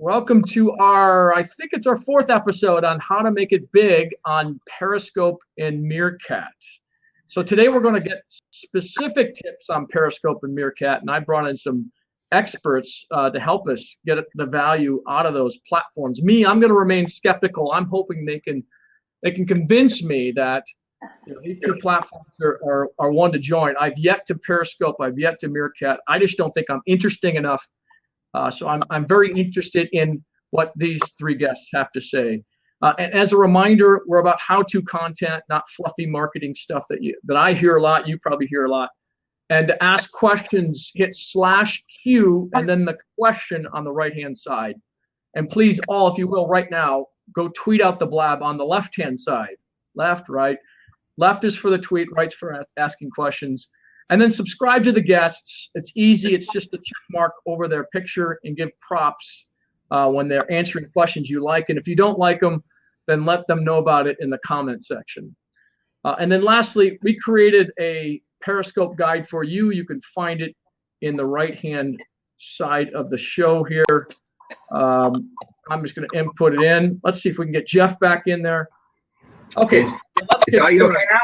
Welcome to I think it's our fourth episode on how to make it big on Periscope and Meerkat. So today we're going to get specific tips on Periscope and Meerkat, and I brought in some experts to help us get the value out of those platforms. I'm going to remain skeptical. I'm hoping they can convince me that these two platforms are one to join. I've yet to Periscope. I've yet to Meerkat. I just don't think I'm interesting enough. So I'm very interested in what these three guests have to say. And as a reminder, we're about how-to content, not fluffy marketing stuff that I hear a lot. You probably hear a lot. And to ask questions, hit /Q and then the question on the right-hand side. And please, all, if you will, right now, go tweet out the blab on the left-hand side. Left, right. Left is for the tweet, right's for asking questions. And then subscribe to the guests. It's easy. It's just a check mark over their picture and give props when they're answering questions you like. And if you don't like them, then let them know about it in the comment section. And then lastly, we created a Periscope guide for you. You can find it in the right-hand side of the show here. I'm just going to input it in. Let's see if we can get Geoff back in there. Okay. Let's get started. Okay now?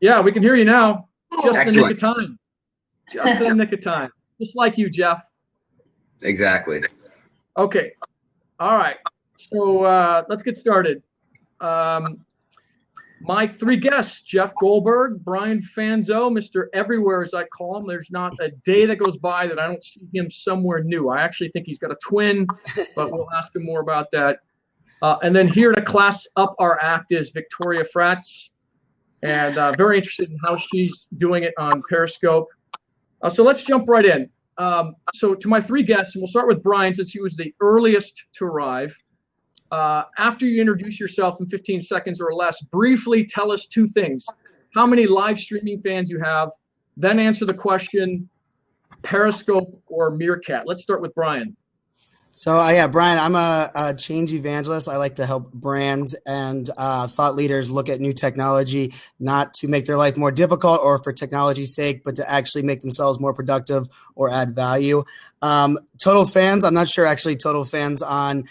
Yeah, we can hear you now. Just in the nick of time. Just in the nick of time. Just like you, Geoff. Exactly. Okay. All right. So let's get started. My three guests, Geoff Golberg, Brian Fanzo, Mr. Everywhere, as I call him. There's not a day that goes by that I don't see him somewhere new. I actually think he's got a twin, but we'll ask him more about that. And then here to class up our act is Victoria Fratz, and very interested in how she's doing it on Periscope. So let's jump right in. So to my three guests, and we'll start with Brian since he was the earliest to arrive. After you introduce yourself in 15 seconds or less, briefly tell us two things. How many live streaming fans you have, then answer the question, Periscope or Meerkat. Let's start with Brian. So Brian, I'm a change evangelist. I like to help brands and thought leaders look at new technology, not to make their life more difficult or for technology's sake, but to actually make themselves more productive or add value. Total fans, I'm not sure actually total fans on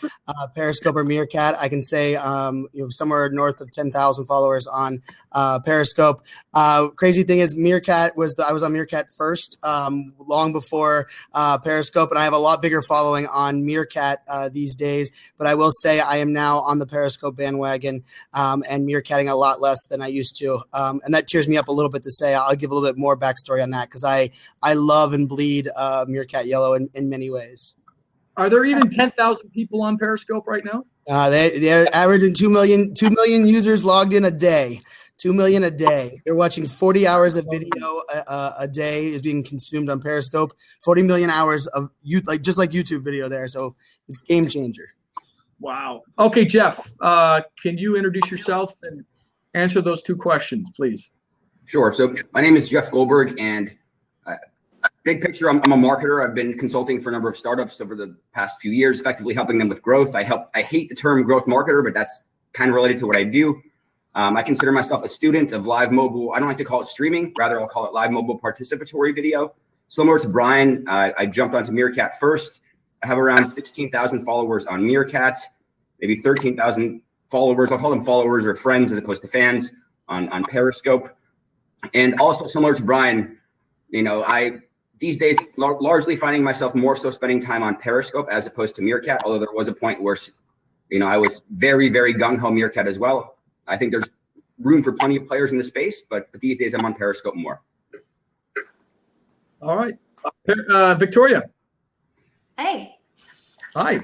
Periscope or Meerkat. I can say somewhere north of 10,000 followers on Periscope. Crazy thing is Meerkat I was on Meerkat first, long before Periscope, and I have a lot bigger following on Meerkat these days. But I will say I am now on the Periscope bandwagon and Meerkatting a lot less than I used to. And that cheers me up a little bit to say I'll give a little bit more backstory on that because I love and bleed Meerkat Yellow in many ways. Are there even 10,000 people on Periscope right now? They're averaging 2 million users logged in a day. 2 million a day. They're watching 40 hours of video a day is being consumed on Periscope. 40 million hours of just like YouTube video there. So it's game changer. Wow. Okay, Geoff, can you introduce yourself and answer those two questions, please? Sure. So my name is Geoff Golberg, and big picture, I'm a marketer. I've been consulting for a number of startups over the past few years, effectively helping them with growth. I hate the term growth marketer, but that's kind of related to what I do. I consider myself a student of live mobile. I don't like to call it streaming. Rather, I'll call it live mobile participatory video. Similar to Brian, I jumped onto Meerkat first. I have around 16,000 followers on Meerkat, maybe 13,000 followers. I'll call them followers or friends as opposed to fans on Periscope. And also similar to Brian, these days, largely finding myself more so spending time on Periscope as opposed to Meerkat, although there was a point where, I was very, very gung-ho Meerkat as well. I think there's room for plenty of players in the space, but these days I'm on Periscope more. All right. Victoria. Hey. Hi.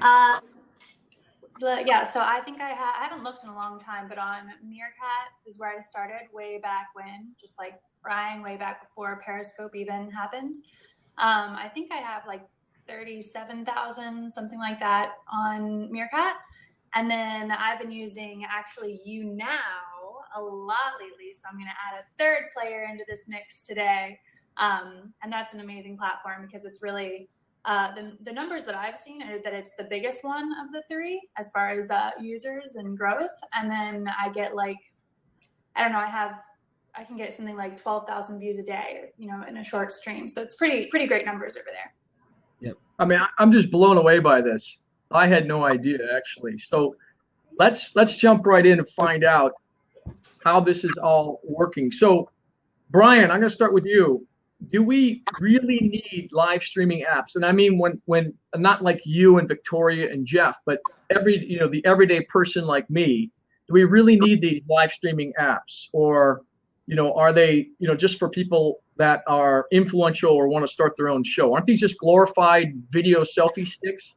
Yeah, so I think I haven't looked in a long time, but on Meerkat is where I started way back when, just like Brian, way back before Periscope even happened. I think I have like 37,000, something like that on Meerkat. And then I've been using actually YouNow a lot lately. So I'm going to add a third player into this mix today. And that's an amazing platform because it's really, the numbers that I've seen are that it's the biggest one of the three as far as users and growth. And then I get I can get something like 12,000 views a day, in a short stream. So it's pretty great numbers over there. Yep. I mean, I'm just blown away by this. I had no idea, actually. So let's jump right in and find out how this is all working. So, Brian, I'm going to start with you. Do we really need live streaming apps? And I mean, when not like you and Victoria and Geoff, but the everyday person like me, do we really need these live streaming apps, or are they just for people that are influential or want to start their own show? Aren't these just glorified video selfie sticks?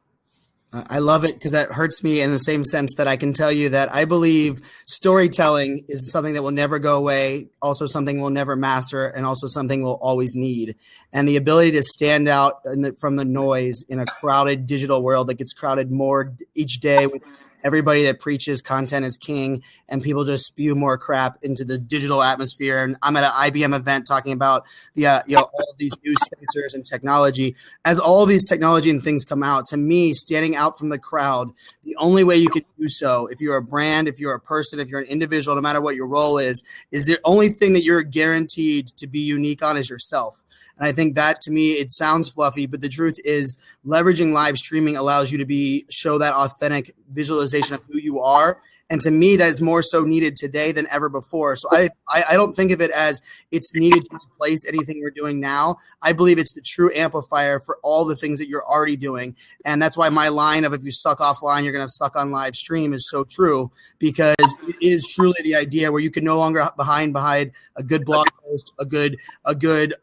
I love it because that hurts me in the same sense that I can tell you that I believe storytelling is something that will never go away, also something we'll never master, and also something we'll always need. And the ability to stand out from the noise in a crowded digital world that gets crowded more each day with everybody that preaches content is king, and people just spew more crap into the digital atmosphere. And I'm at an IBM event talking about all of these new sensors and technology. As all these technology and things come out, to me, standing out from the crowd, the only way you can do so, if you're a brand, if you're a person, if you're an individual, no matter what your role is the only thing that you're guaranteed to be unique on is yourself. And I think that, to me, it sounds fluffy, but the truth is leveraging live streaming allows you to show that authentic visualization of who you are. And to me, that is more so needed today than ever before. So I don't think of it as it's needed to replace anything we're doing now. I believe it's the true amplifier for all the things that you're already doing. And that's why my line of if you suck offline, you're going to suck on live stream is so true, because it is truly the idea where you can no longer behind a good blog post, a good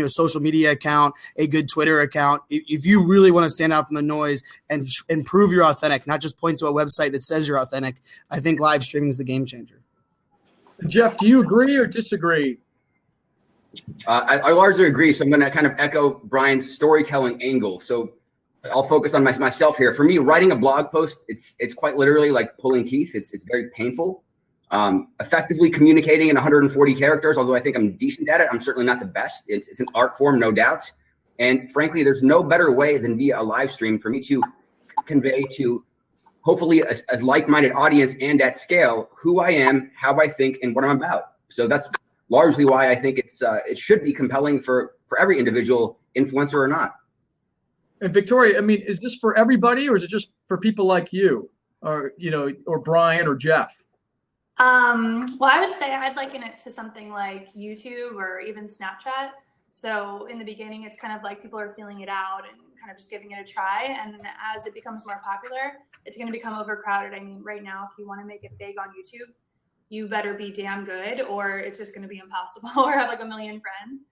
social media account, a good Twitter account. If you really want to stand out from the noise and prove you're authentic, not just point to a website that says you're authentic, I think live streaming is the game changer. Geoff, do you agree or disagree? I largely agree. So I'm going to kind of echo Brian's storytelling angle. So I'll focus on myself here. For me, writing a blog post, it's quite literally like pulling teeth. It's very painful. Effectively communicating in 140 characters, although I think I'm decent at it, I'm certainly not the best. It's an art form, no doubt. And frankly, there's no better way than via a live stream for me to convey to hopefully a like-minded audience and at scale who I am, how I think, and what I'm about. So that's largely why I think it should be compelling for every individual, influencer or not. And Victoria, I mean, is this for everybody, or is it just for people like you, or Brian or Geoff? Well, I would say I'd liken it to something like YouTube or even Snapchat. So in the beginning, it's kind of like people are feeling it out and kind of just giving it a try. And as it becomes more popular, it's going to become overcrowded. I mean, right now, if you want to make it big on YouTube, you better be damn good, or it's just going to be impossible, or have like a million friends.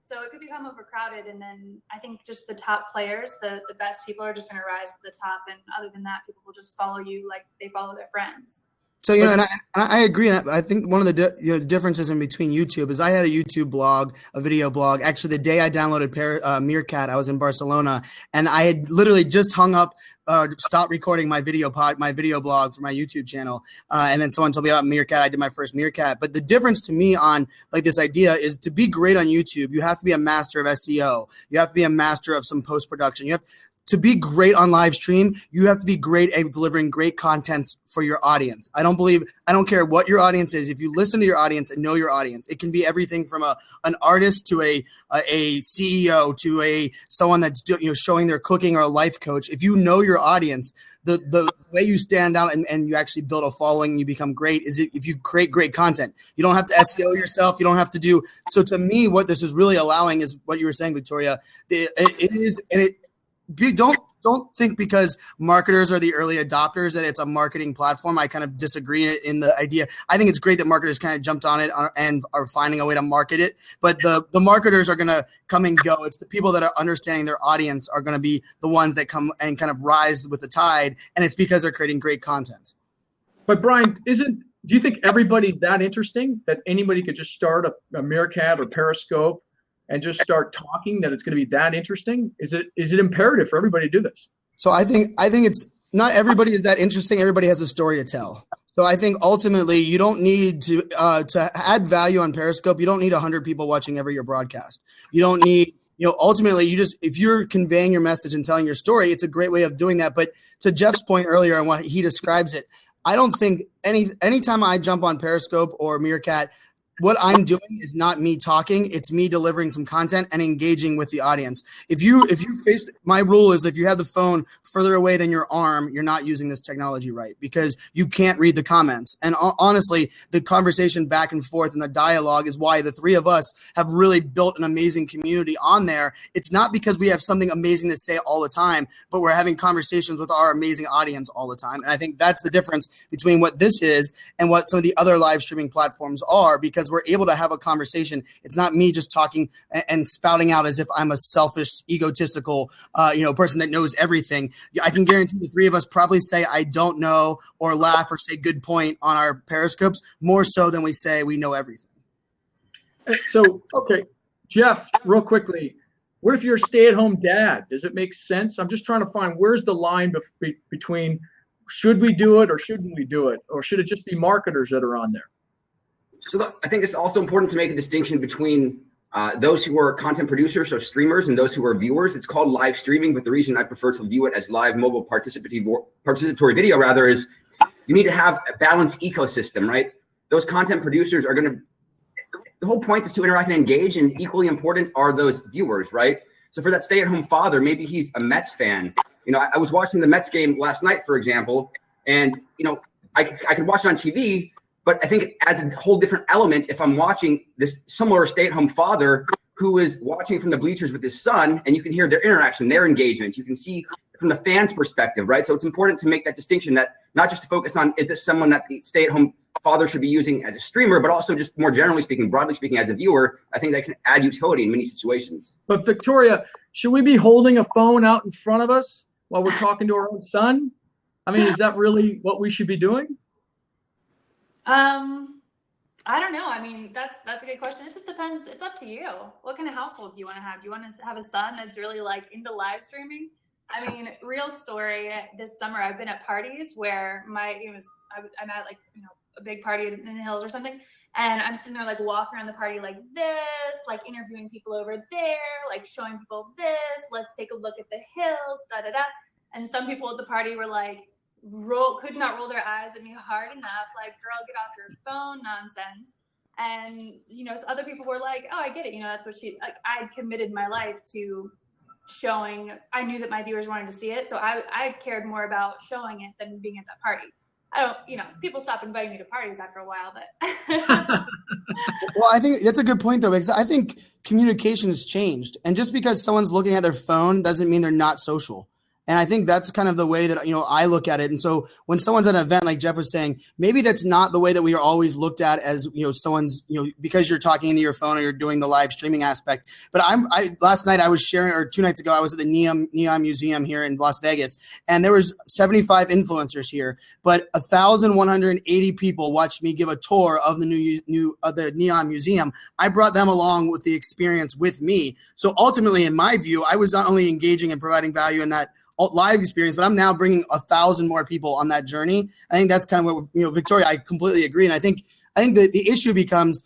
So it could become overcrowded. And then I think just the top players, the best people are just going to rise to the top. And other than that, people will just follow you like they follow their friends. So, and I agree. And I think one of the differences in between YouTube is I had a YouTube blog, a video blog. Actually, the day I downloaded Meerkat, I was in Barcelona, and I had literally just hung up, stopped recording my video blog for my YouTube channel. And then someone told me about Meerkat. I did my first Meerkat. But the difference to me on like this idea is to be great on YouTube, you have to be a master of SEO. You have to be a master of some post-production. To be great on live stream, you have to be great at delivering great content for your audience. I don't care what your audience is. If you listen to your audience and know your audience, it can be everything from an artist to a CEO to someone that's showing their cooking, or a life coach. If you know your audience, the way you stand out and you actually build a following and you become great is if you create great content. You don't have to SEO yourself. You don't have to do. So to me, what this is really allowing is what you were saying, Victoria. Don't think because marketers are the early adopters that it's a marketing platform. I kind of disagree in the idea. I think it's great that marketers kind of jumped on it and are finding a way to market it. But the marketers are going to come and go. It's the people that are understanding their audience are going to be the ones that come and kind of rise with the tide. And it's because they're creating great content. But Brian, do you think everybody's that interesting that anybody could just start a Meerkat or Periscope and just start talking, that it's going to be that interesting? Is it imperative for everybody to do this? So I think it's not everybody is that interesting. Everybody has a story to tell. So I think ultimately you don't need to add value on Periscope. You don't need 100 people watching every your broadcast. You don't need, ultimately if you're conveying your message and telling your story, it's a great way of doing that. But to Geoff's point earlier and what he describes it, I don't think anytime I jump on Periscope or Meerkat, what I'm doing is not me talking. It's me delivering some content and engaging with the audience. If you face, my rule is if you have the phone further away than your arm, you're not using this technology right, because you can't read the comments. And honestly, the conversation back and forth and the dialogue is why the three of us have really built an amazing community on there. It's not because we have something amazing to say all the time, but we're having conversations with our amazing audience all the time. And I think that's the difference between what this is and what some of the other live streaming platforms are, because we're able to have a conversation. It's not me just talking and spouting out as if I'm a selfish, egotistical, person that knows everything. I can guarantee the three of us probably say I don't know or laugh or say good point on our Periscopes more so than we say we know everything. So, okay, Geoff, real quickly, what if you're a stay-at-home dad? Does it make sense? I'm just trying to find where's the line between should we do it or shouldn't we do it? Or should it just be marketers that are on there? So I think it's also important to make a distinction between those who are content producers, so streamers, and those who are viewers. It's called live streaming, but the reason I prefer to view it as live mobile participatory video rather is you need to have a balanced ecosystem, right? Those content producers are going to, the whole point is to interact and engage, and equally important are those viewers, right? So for that stay-at-home father, maybe he's a Mets fan. I was watching the Mets game last night, for example, and I could watch it on TV, but I think it adds a whole different element if I'm watching this similar stay-at-home father who is watching from the bleachers with his son, and you can hear their interaction, their engagement. You can see from the fans' perspective, right? So it's important to make that distinction, that not just to focus on, is this someone that the stay-at-home father should be using as a streamer, but also just more generally speaking, broadly speaking, as a viewer. I think that can add utility in many situations. But Victoria, should we be holding a phone out in front of us while we're talking to our own son? I mean, is that really what we should be doing? I don't know. I mean, that's a good question. It just depends. It's up to you. What kind of household do you want to have? Do you want to have a son that's really like into live streaming? I mean, real story. This summer, I've been at parties where I'm at like a big party in the hills or something, and I'm sitting there like walking around the party like this, like interviewing people over there, like showing people this. Let's take a look at the hills, da da da. And some people at the party were like, could not roll their eyes at me hard enough, like, girl, get off your phone nonsense. And so other people were like, oh, I get it, that's what she, like, I committed my life to showing. I knew that my viewers wanted to see it, so I cared more about showing it than being at that party. I don't, people stop inviting me to parties after a while, but Well, I think that's a good point, though, because I think communication has changed, and just because someone's looking at their phone doesn't mean they're not social. And I think that's kind of the way that, I look at it. And so when someone's at an event, like Geoff was saying, maybe that's not the way that we are always looked at as, someone's, because you're talking into your phone or you're doing the live streaming aspect. But last night I was sharing, or 2 nights ago, I was at the Neon Museum here in Las Vegas, and there was 75 influencers here, but 1,180 people watched me give a tour of the the Neon Museum. I brought them along with the experience with me. So ultimately, in my view, I was not only engaging and providing value in that live experience, but I'm now bringing 1,000 more people on that journey. I think that's kind of what, Victoria, I completely agree. And I think the issue becomes,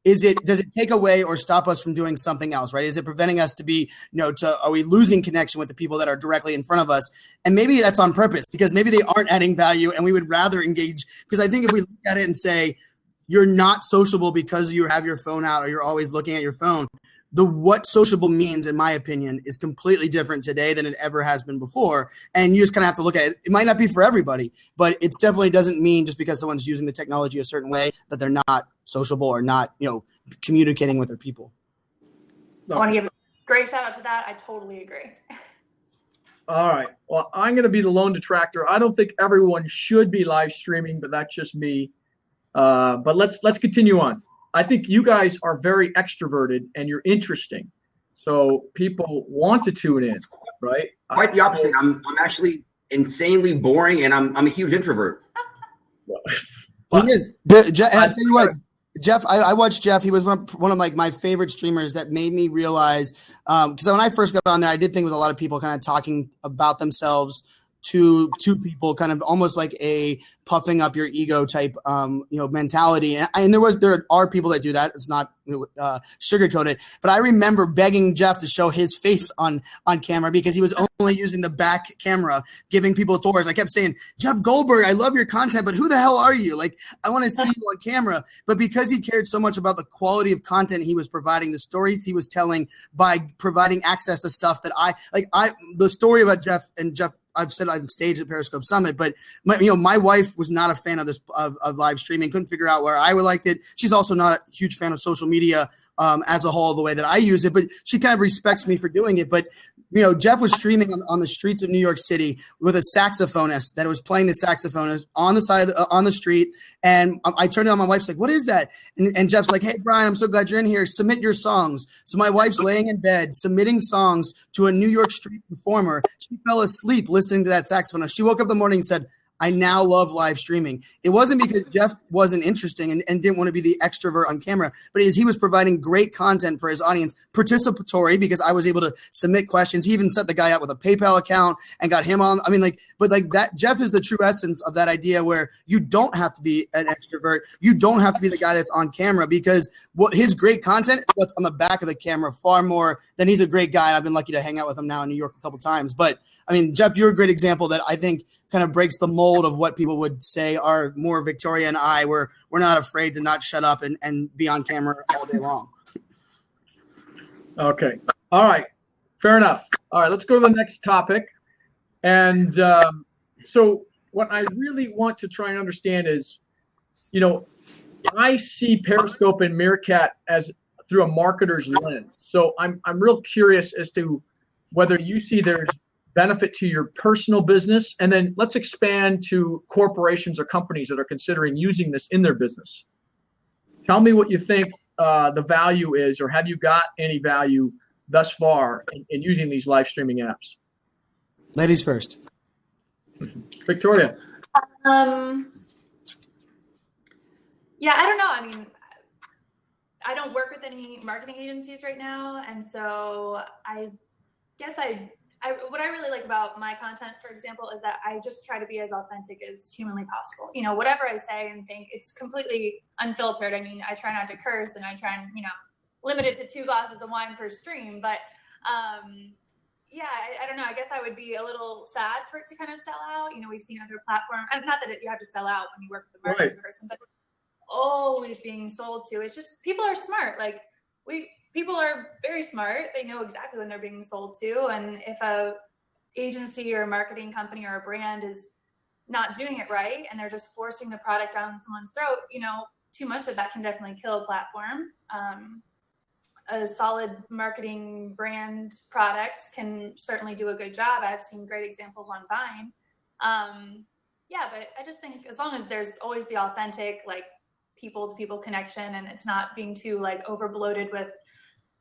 does it take away or stop us from doing something else, right? Is it preventing us to be, are we losing connection with the people that are directly in front of us? And maybe that's on purpose, because maybe they aren't adding value and we would rather engage. Because I think if we look at it and say, you're not sociable because you have your phone out or you're always looking at your phone, what sociable means, in my opinion, is completely different today than it ever has been before. And you just kind of have to look at it. It might not be for everybody, but it definitely doesn't mean just because someone's using the technology a certain way that they're not sociable or not, communicating with their people. I want to give a great shout out to that. I totally agree. All right. Well, I'm going to be the lone detractor. I don't think everyone should be live streaming, but that's just me. But let's continue on. I think you guys are very extroverted and you're interesting, so people want to tune in, right? Quite the opposite. I'm actually insanely boring, and I'm a huge introvert. He is. And I tell you what, Geoff, I watched Geoff. He was one of my favorite streamers that made me realize, because when I first got on there, I did think it was a lot of people kind of talking about themselves, to people, kind of almost like a puffing up your ego type, mentality. And there are people that do that. It's not sugarcoated, but I remember begging Geoff to show his face on camera because he was only using the back camera, giving people tours. I kept saying, Geoff Golberg, I love your content, but who the hell are you? Like, I want to see you on camera. But because he cared so much about the quality of content he was providing, the stories he was telling by providing access to stuff that the story about Geoff, I've said on stage at Periscope Summit, but my wife was not a fan of this of live streaming. Couldn't figure out where I would liked it. She's also not a huge fan of social media as a whole, the way that I use it, but she kind of respects me for doing it. But Geoff was streaming on the streets of New York City with a saxophonist that was playing the saxophone on the side on the street. And I turned it on. My wife's like, "What is that?" And Jeff's like, "Hey, Brian, I'm so glad you're in here. Submit your songs." So my wife's laying in bed submitting songs to a New York street performer. She fell asleep listening to that saxophonist. She woke up in the morning and said, I now love live streaming. It wasn't because Geoff wasn't interesting and didn't want to be the extrovert on camera, but he was providing great content for his audience, participatory, because I was able to submit questions. He even set the guy up with a PayPal account and got him on. But that Geoff is the true essence of that idea where you don't have to be an extrovert. You don't have to be the guy that's on camera, because what his great content is what's on the back of the camera far more than he's a great guy. I've been lucky to hang out with him now in New York a couple times. But Geoff, you're a great example that I think kind of breaks the mold of what people would say are more Victoria and I, where we're not afraid to not shut up and be on camera all day long. Okay. All right. Fair enough. All right. Let's go to the next topic. And so what I really want to try and understand is, I see Periscope and Meerkat as through a marketer's lens. So I'm real curious as to whether you see there's benefit to your personal business, and then let's expand to corporations or companies that are considering using this in their business. Tell me what you think the value is, or have you got any value thus far in using these live streaming apps? Ladies first. Victoria. Yeah, I don't know. I don't work with any marketing agencies right now, and so I guess what I really like about my content, for example, is that I just try to be as authentic as humanly possible. Whatever I say and think, it's completely unfiltered. I try not to curse, and I try and, limit it to 2 glasses of wine per stream. But I don't know. I guess I would be a little sad for it to kind of sell out. We've seen other platforms, and not that you have to sell out when you work with a marketing person, but always being sold to. It's just, people are smart. People are very smart. They know exactly when they're being sold to. And if a agency or a marketing company or a brand is not doing it right, and they're just forcing the product down someone's throat, too much of that can definitely kill a platform. A solid marketing brand product can certainly do a good job. I've seen great examples on Vine. But I just think as long as there's always the authentic, people to people connection, and it's not being too over bloated with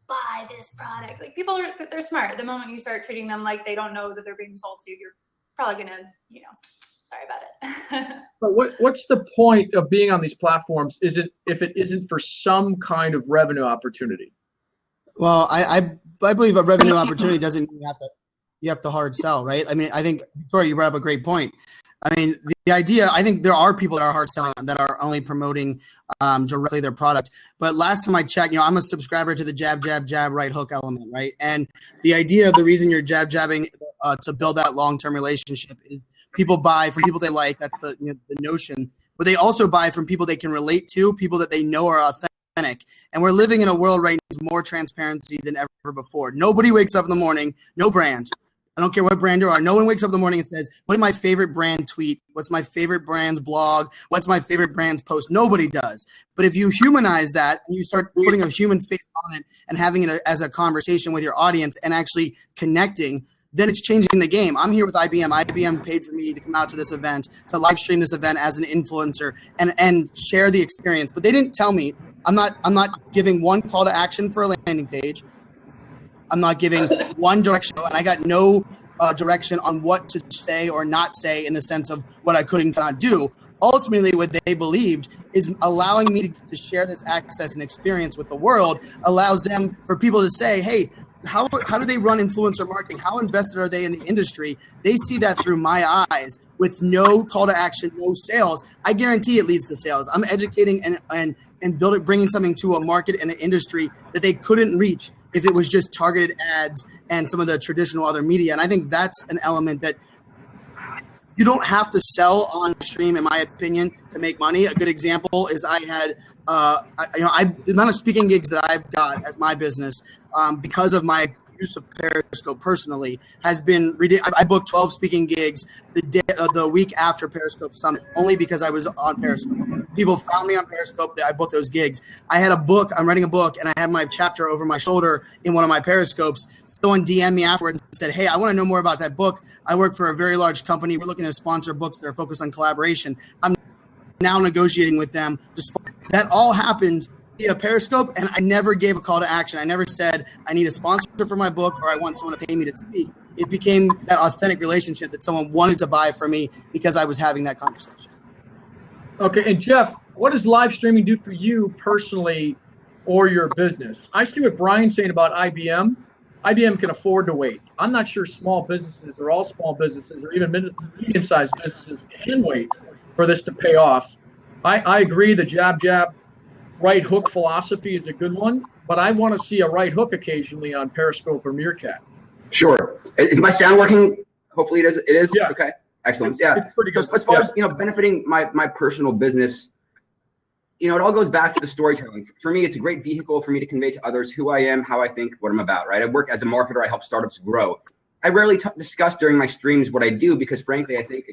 buy this product. People they're smart. The moment you start treating them like they don't know that they're being sold to, you're probably gonna, sorry about it. But what's the point of being on these platforms? Is it if it isn't for some kind of revenue opportunity? Well, I believe a revenue opportunity doesn't mean you have to hard sell, right? I think Victoria, you brought up a great point. The idea, I think there are people that are hard selling that are only promoting directly their product. But last time I checked, I'm a subscriber to the jab, jab, jab, right hook element, right? And the idea, the reason you're jabbing to build that long-term relationship is people buy from people they like. That's the notion. But they also buy from people they can relate to, people that they know are authentic. And we're living in a world right now with more transparency than ever before. Nobody wakes up in the morning, no brand. I don't care what brand you are. No one wakes up in the morning and says, what is my favorite brand tweet? What's my favorite brand's blog? What's my favorite brand's post? Nobody does. But if you humanize that and you start putting a human face on it and having it as a conversation with your audience and actually connecting, then it's changing the game. I'm here with IBM. IBM paid for me to come out to this event, to live stream this event as an influencer and share the experience. But they didn't tell me. I'm not giving one call to action for a landing page. I'm not giving one direction, and I got no direction on what to say or not say in the sense of what I could and cannot do. Ultimately, what they believed is allowing me to share this access and experience with the world allows them for people to say, hey, how do they run influencer marketing? How invested are they in the industry? They see that through my eyes with no call to action, no sales. I guarantee it leads to sales. I'm educating and bringing something to a market and an industry that they couldn't reach if it was just targeted ads and some of the traditional other media. And I think that's an element that you don't have to sell on stream, in my opinion, to make money. A good example is I had, the amount of speaking gigs that I've got as my business because of my use of Periscope personally has been ridiculous. I booked 12 speaking gigs the week after Periscope Summit only because I was on Periscope. People found me on Periscope. I booked those gigs. I had a book. I'm writing a book, and I had my chapter over my shoulder in one of my Periscopes. Someone DM'd me afterwards and said, hey, I want to know more about that book. I work for a very large company. We're looking to sponsor books that are focused on collaboration. I'm now negotiating with them. That all happened via Periscope, and I never gave a call to action. I never said I need a sponsor for my book or I want someone to pay me to speak. It became that authentic relationship that someone wanted to buy from me because I was having that conversation. Okay, and Geoff, what does live streaming do for you personally or your business? I see what Brian's saying about IBM. IBM can afford to wait. I'm not sure small businesses or all small businesses or even medium-sized businesses can wait for this to pay off. I agree the jab, right hook philosophy is a good one, but I want to see a right hook occasionally on Periscope or Meerkat. Sure. Is my sound working? Hopefully it is. It is? Yeah. It's okay. Excellent. Yeah. It's pretty good. So as far as, benefiting my personal business, it all goes back to the storytelling. For me, it's a great vehicle for me to convey to others who I am, how I think, what I'm about, right? I work as a marketer. I help startups grow. I rarely discuss during my streams what I do because, frankly, I think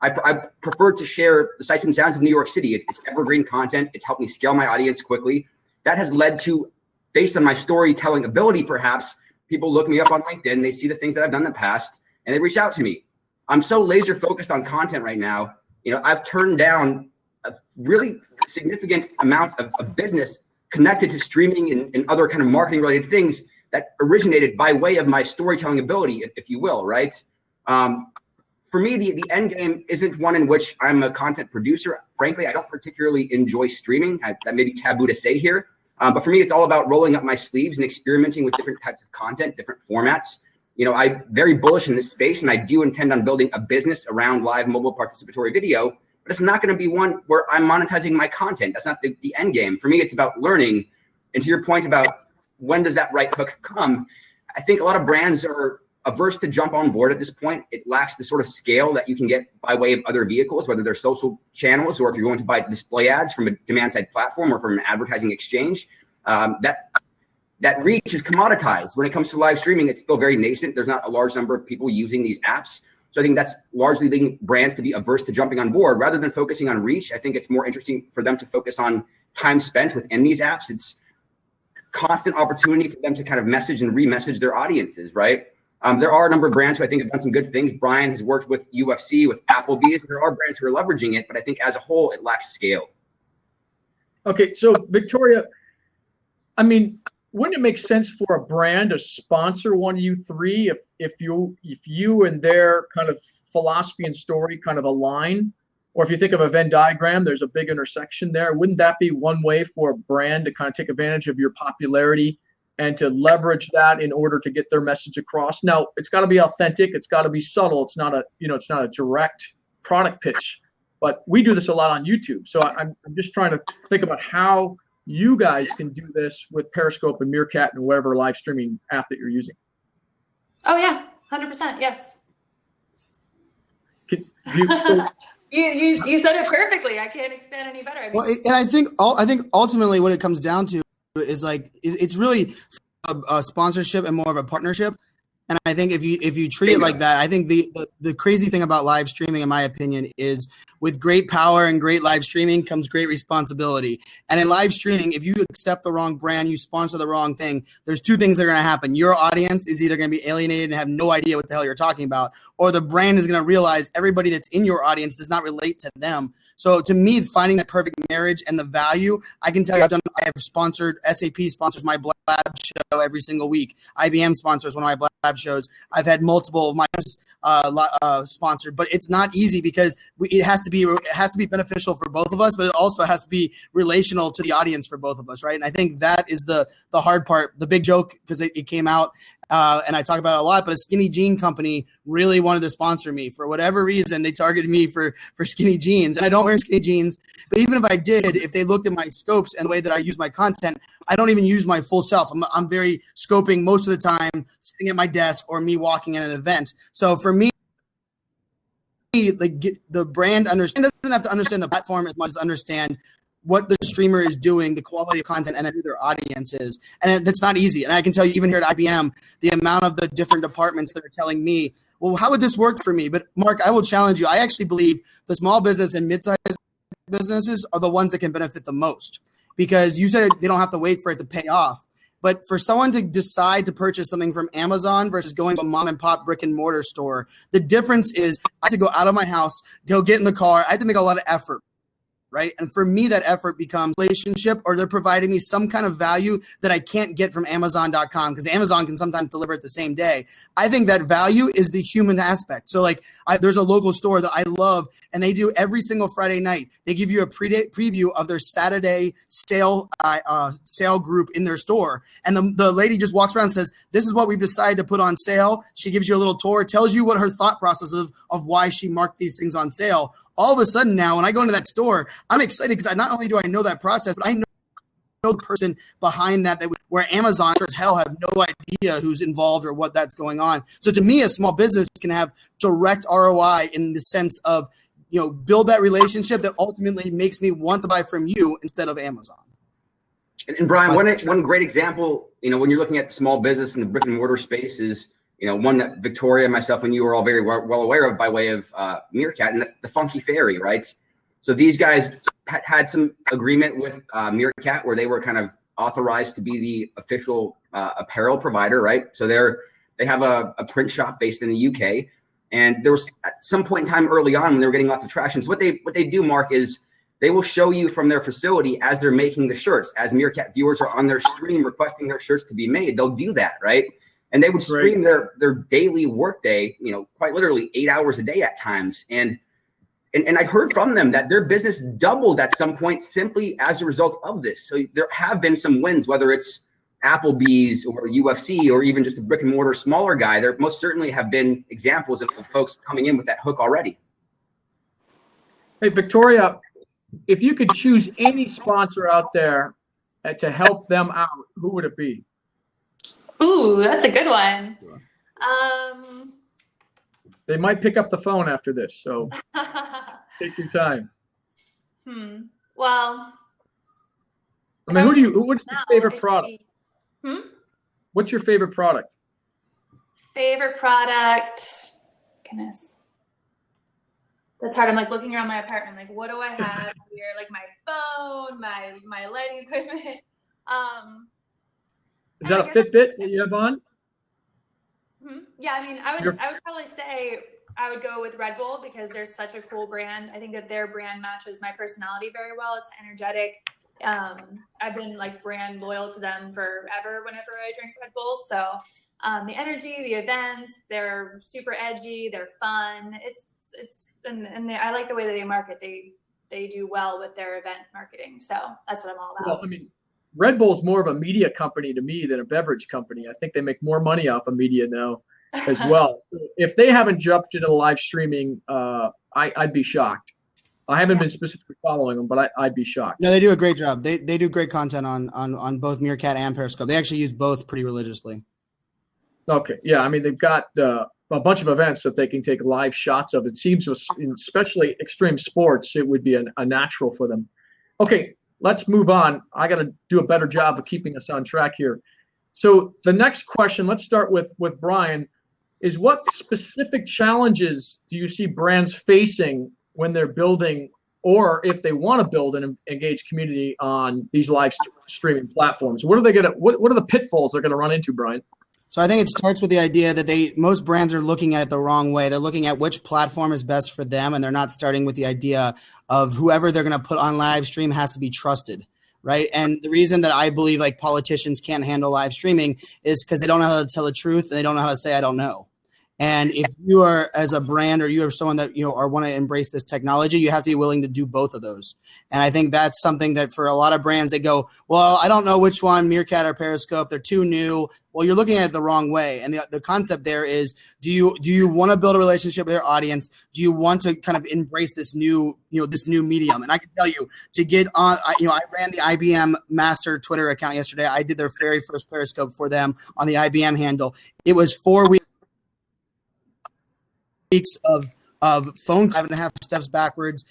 I prefer to share the sights and sounds of New York City. It's evergreen content. It's helped me scale my audience quickly. That has led to, based on my storytelling ability, perhaps, people look me up on LinkedIn, they see the things that I've done in the past, and they reach out to me. I'm so laser focused on content right now. I've turned down a really significant amount of business connected to streaming and other kind of marketing related things that originated by way of my storytelling ability, if you will, right? For me, the end game isn't one in which I'm a content producer. Frankly, I don't particularly enjoy streaming. That may be taboo to say here. But for me, it's all about rolling up my sleeves and experimenting with different types of content, different formats. I'm very bullish in this space, and I do intend on building a business around live mobile participatory video, but it's not going to be one where I'm monetizing my content. That's not the end game. For me, it's about learning. And to your point about when does that right hook come, I think a lot of brands are averse to jump on board at this point. It lacks the sort of scale that you can get by way of other vehicles, whether they're social channels or if you're going to buy display ads from a demand-side platform or from an advertising exchange. That reach is commoditized. When it comes to live streaming, it's still very nascent. There's not a large number of people using these apps. So I think that's largely leading brands to be averse to jumping on board. Rather than focusing on reach, I think it's more interesting for them to focus on time spent within these apps. It's constant opportunity for them to kind of message and re-message their audiences, right? There are a number of brands who I think have done some good things. Brian has worked with UFC, with Applebee's. There are brands who are leveraging it, but I think as a whole, it lacks scale. Okay, so Victoria, wouldn't it make sense for a brand to sponsor one of you three if you and their kind of philosophy and story kind of align? Or if you think of a Venn diagram, there's a big intersection there. Wouldn't that be one way for a brand to kind of take advantage of your popularity and to leverage that in order to get their message across? Now, it's got to be authentic. It's got to be subtle. It's not a direct product pitch. But we do this a lot on YouTube. So I'm just trying to think about how you guys can do this with Periscope and Meerkat and whatever live streaming app that you're using. Oh yeah, 100%. Yes. You said it perfectly. I can't expand any better. And I think ultimately what it comes down to is it's really a sponsorship and more of a partnership. And I think if you treat it like that, I think the crazy thing about live streaming, in my opinion, is with great power and great live streaming comes great responsibility. And in live streaming, if you accept the wrong brand, you sponsor the wrong thing, there's two things that are going to happen. Your audience is either going to be alienated and have no idea what the hell you're talking about, or the brand is going to realize everybody that's in your audience does not relate to them. So to me, finding that perfect marriage and the value, I can tell you I have sponsored, SAP sponsors my Blab show every single week. IBM sponsors one of my Blab collab shows. I've had multiple of my sponsored, but it's not easy because it has to be beneficial for both of us, but it also has to be relational to the audience for both of us, right? And I think that is the hard part. The big joke, because it came out, and I talk about it a lot, but a skinny jean company really wanted to sponsor me. For whatever reason, they targeted me for skinny jeans, and I don't wear skinny jeans. But even if I did, if they looked at my scopes and the way that I use my content, I don't even use my full self. I'm very scoping most of the time, sitting at my desk or me walking in an event. So for me, the brand doesn't have to understand the platform as much as understand what the streamer is doing, the quality of content, and then who their audience is. And it's not easy. And I can tell you, even here at IBM, the amount of the different departments that are telling me, well, how would this work for me? But Mark, I will challenge you. I actually believe the small business and mid-sized businesses are the ones that can benefit the most, because you said they don't have to wait for it to pay off. But for someone to decide to purchase something from Amazon versus going to a mom and pop brick and mortar store, the difference is I have to go out of my house, go get in the car. I have to make a lot of effort. Right. And for me, that effort becomes relationship, or they're providing me some kind of value that I can't get from Amazon.com, because Amazon can sometimes deliver it the same day. I think that value is the human aspect. So like there's a local store that I love, and they do every single Friday night. They give you a preview of their Saturday sale group in their store. And the lady just walks around and says, this is what we've decided to put on sale. She gives you a little tour, tells you what her thought process of why she marked these things on sale. All of a sudden now, when I go into that store, I'm excited because not only do I know that process, but I know the person behind that where Amazon sure as hell have no idea who's involved or what that's going on. So to me, a small business can have direct ROI in the sense of, build that relationship that ultimately makes me want to buy from you instead of Amazon. And Brian, one great example, when you're looking at small business in the brick and mortar space is, one that Victoria, myself, and you are all very well aware of by way of Meerkat, and that's the Funky Fairy, right? So these guys had some agreement with Meerkat where they were kind of authorized to be the official apparel provider, right? So they have a print shop based in the UK, and there was at some point in time early on when they were getting lots of traction. So what they do, Mark, is they will show you from their facility as they're making the shirts. As Meerkat viewers are on their stream requesting their shirts to be made, they'll do that, right? And they would stream their daily workday, quite literally 8 hours a day at times. And I heard from them that their business doubled at some point simply as a result of this. So there have been some wins, whether it's Applebee's or UFC or even just a brick and mortar smaller guy. There most certainly have been examples of folks coming in with that hook already. Hey, Victoria, if you could choose any sponsor out there to help them out, who would it be? Ooh, that's a good one. They might pick up the phone after this, so take your time. Well, I mean, what's your favorite product? What's your favorite product? Favorite product? Goodness. That's hard. I'm like looking around my apartment, like, what do I have here? Like my phone, my lighting equipment. Is that a Fitbit that you have on? Yeah, I mean, I would probably say I would go with Red Bull because they're such a cool brand. I think that their brand matches my personality very well. It's energetic. I've been like brand loyal to them forever whenever I drink Red Bull. So the energy, the events, they're super edgy. They're fun. I like the way that they market. They do well with their event marketing. So that's what I'm all about. Well, I mean, Red Bull is more of a media company to me than a beverage company. I think they make more money off of media now as well. If they haven't jumped into live streaming, I'd be shocked. I haven't been specifically following them, but I'd be shocked. No, they do a great job. They do great content on both Meerkat and Periscope. They actually use both pretty religiously. Okay. Yeah. I mean, they've got a bunch of events that they can take live shots of. It seems, especially extreme sports, it would be a natural for them. Okay. Let's move on. I got to do a better job of keeping us on track here. So the next question, let's start with Brian, is what specific challenges do you see brands facing when they're building, or if they want to build an engaged community on these live streaming platforms? What are the pitfalls they're going to run into, Brian? So I think it starts with the idea that most brands are looking at it the wrong way. They're looking at which platform is best for them, and they're not starting with the idea of whoever they're going to put on live stream has to be trusted, right? And the reason that I believe like politicians can't handle live streaming is because they don't know how to tell the truth and they don't know how to say I don't know. And if you are, as a brand, or you are someone that, you know, or want to embrace this technology, you have to be willing to do both of those. And I think that's something that for a lot of brands, they go, well, I don't know which one, Meerkat or Periscope, they're too new. Well, you're looking at it the wrong way. And the concept there is, do you want to build a relationship with your audience? Do you want to kind of embrace this new, this new medium? And I can tell you, to get on, I ran the IBM master Twitter account yesterday. I did their very first Periscope for them on the IBM handle. It was 4 weeks of phone 5.5 steps backwards.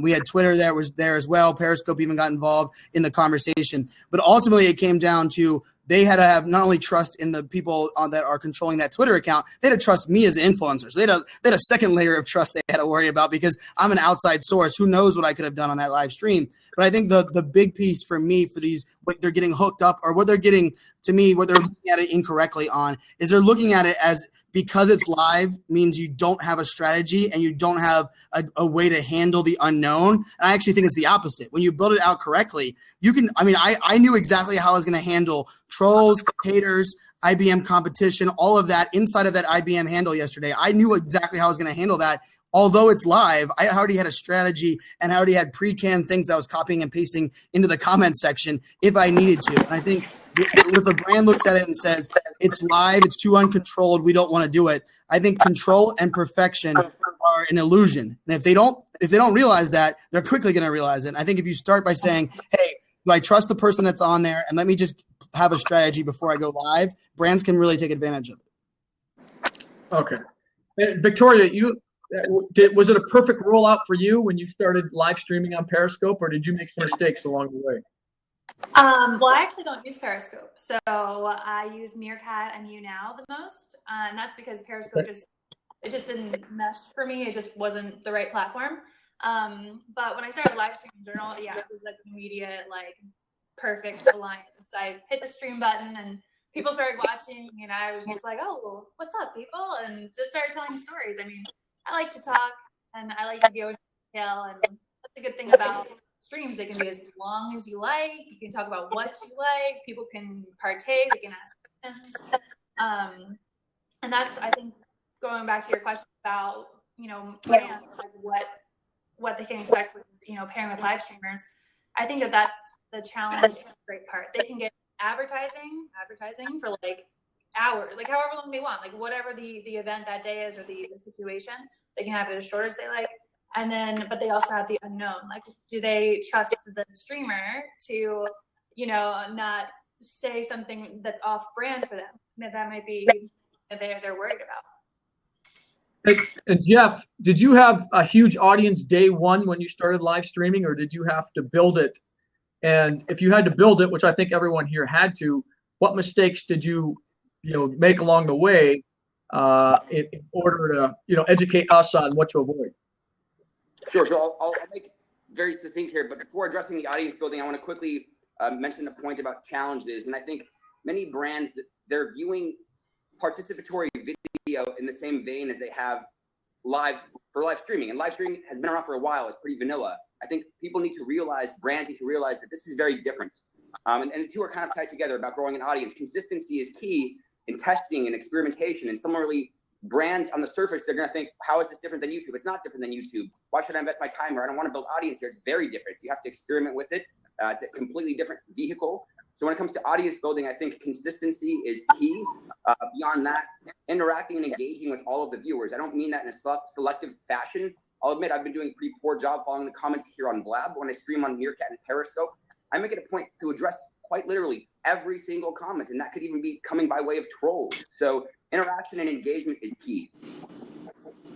We had Twitter that was there as well. Periscope even got involved in the conversation. But ultimately, it came down to they had to have not only trust in the people that are controlling that Twitter account, they had to trust me as an influencer. So they had a second layer of trust they had to worry about because I'm an outside source. Who knows what I could have done on that live stream? But I think the big piece for me for these, what they're getting hooked up, or what they're getting, to me, what they're looking at it incorrectly on, is they're looking at it as, because it's live means you don't have a strategy and you don't have a way to handle the unknown. And I actually think it's the opposite. When you build it out correctly, you can, I knew exactly how I was going to handle trolls, haters, IBM competition, all of that inside of that IBM handle yesterday. I knew exactly how I was going to handle that. Although it's live, I already had a strategy and I already had pre-canned things I was copying and pasting into the comment section if I needed to. And I think if a brand looks at it and says, it's live, it's too uncontrolled, we don't want to do it, I think control and perfection are an illusion. And if they don't realize that, they're quickly going to realize it. And I think if you start by saying, hey, do I trust the person that's on there, and let me just have a strategy before I go live, brands can really take advantage of it. Okay. Victoria, was it a perfect rollout for you when you started live streaming on Periscope, or did you make some mistakes along the way? Well, I actually don't use Periscope. So I use Meerkat and YouNow the most. And that's because Periscope just didn't mesh for me. It just wasn't the right platform. But when I started live streaming in general, yeah, it was like immediate, like perfect alliance. I hit the stream button and people started watching, and I was just like, oh, what's up, people? And just started telling stories. I mean, I like to talk and I like to go into detail, and that's the good thing about streams. They can be as long as you like. You can talk about what you like. People can partake. They can ask questions. And that's, I think, going back to your question about, brands, like what they can expect with, pairing with live streamers. I think that's the challenge and the great part. They can get advertising for like hours, like however long they want, like whatever the event that day is or the situation. They can have it as short as they like. And then, but they also have the unknown. Like, do they trust the streamer to, not say something that's off brand for them? That might be they're worried about. And Geoff, did you have a huge audience day one when you started live streaming, or did you have to build it? And if you had to build it, which I think everyone here had to, what mistakes did you, make along the way in order to, educate us on what to avoid? Sure. So I'll make it very succinct here, but before addressing the audience building, I want to quickly mention the point about challenges. And I think many brands, they're viewing participatory video in the same vein as they have live streaming. And live streaming has been around for a while. It's pretty vanilla. I think brands need to realize that this is very different. And the two are kind of tied together about growing an audience. Consistency is key in testing and experimentation. And similarly, brands on the surface, they're going to think, how is this different than YouTube? It's not different than YouTube. Why should I invest my time here? I don't want to build audience here. It's very different. You have to experiment with it. It's a completely different vehicle. So when it comes to audience building, I think consistency is key. Beyond that, interacting and engaging with all of the viewers. I don't mean that in a selective fashion. I'll admit I've been doing a pretty poor job following the comments here on Blab. When I stream on Meerkat and Periscope, I make it a point to address quite literally every single comment, and that could even be coming by way of trolls. So interaction and engagement is key.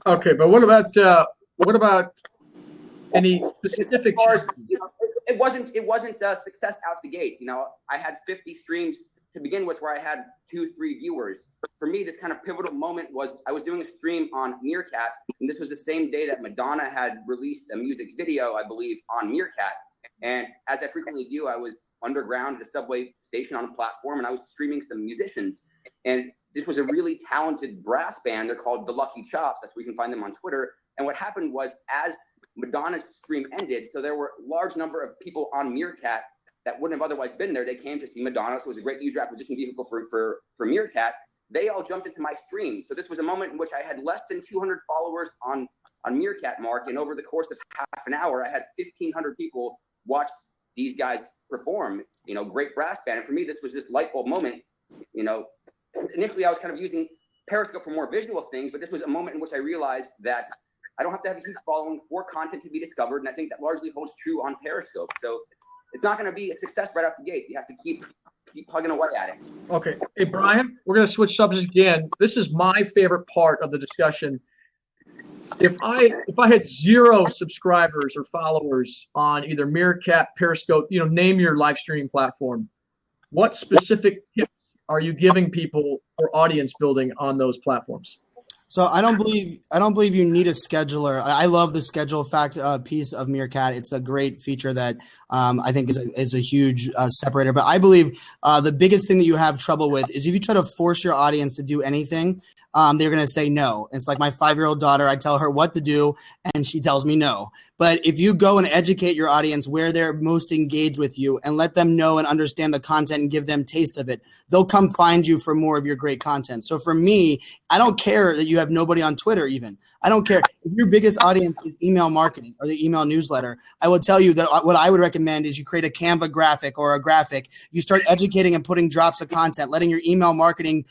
Okay, but what about any specific? As far as, it wasn't a success out the gates. I had 50 streams to begin with where I had 2-3 viewers. For me, this kind of pivotal moment was I was doing a stream on Meerkat, and this was the same day that Madonna had released a music video, I believe, on Meerkat. And as I frequently do, I was underground at a subway station on a platform, and I was streaming some musicians. And this was a really talented brass band. They're called The Lucky Chops. That's where you can find them on Twitter. And what happened was, as Madonna's stream ended, so there were a large number of people on Meerkat that wouldn't have otherwise been there. They came to see Madonna, so it was a great user acquisition vehicle for Meerkat. They all jumped into my stream. So this was a moment in which I had less than 200 followers on Meerkat, Mark, and over the course of half an hour, I had 1,500 people watch these guys perform, great brass band. And for me, this was this light bulb moment. Initially I was kind of using Periscope for more visual things, but this was a moment in which I realized that I don't have to have a huge following for content to be discovered. And I think that largely holds true on Periscope. So it's not going to be a success right off the gate. You have to keep plugging away at it. Okay. Hey, Brian, we're going to switch subjects again. This is my favorite part of the discussion. If I had 0 subscribers or followers on either Meerkat, Periscope, name your live streaming platform, what specific tips are you giving people for audience building on those platforms? So I don't believe you need a scheduler. I love the schedule piece of Meerkat. It's a great feature that I think is a huge separator. But I believe the biggest thing that you have trouble with is if you try to force your audience to do anything, they're going to say no. It's like my 5-year-old daughter. I tell her what to do, and she tells me no. But if you go and educate your audience where they're most engaged with you and let them know and understand the content and give them taste of it, they'll come find you for more of your great content. So for me, I don't care that you have nobody on Twitter even. I don't care. If your biggest audience is email marketing or the email newsletter, I will tell you that what I would recommend is you create a Canva graphic or a graphic. You start educating and putting drops of content, letting your email marketing,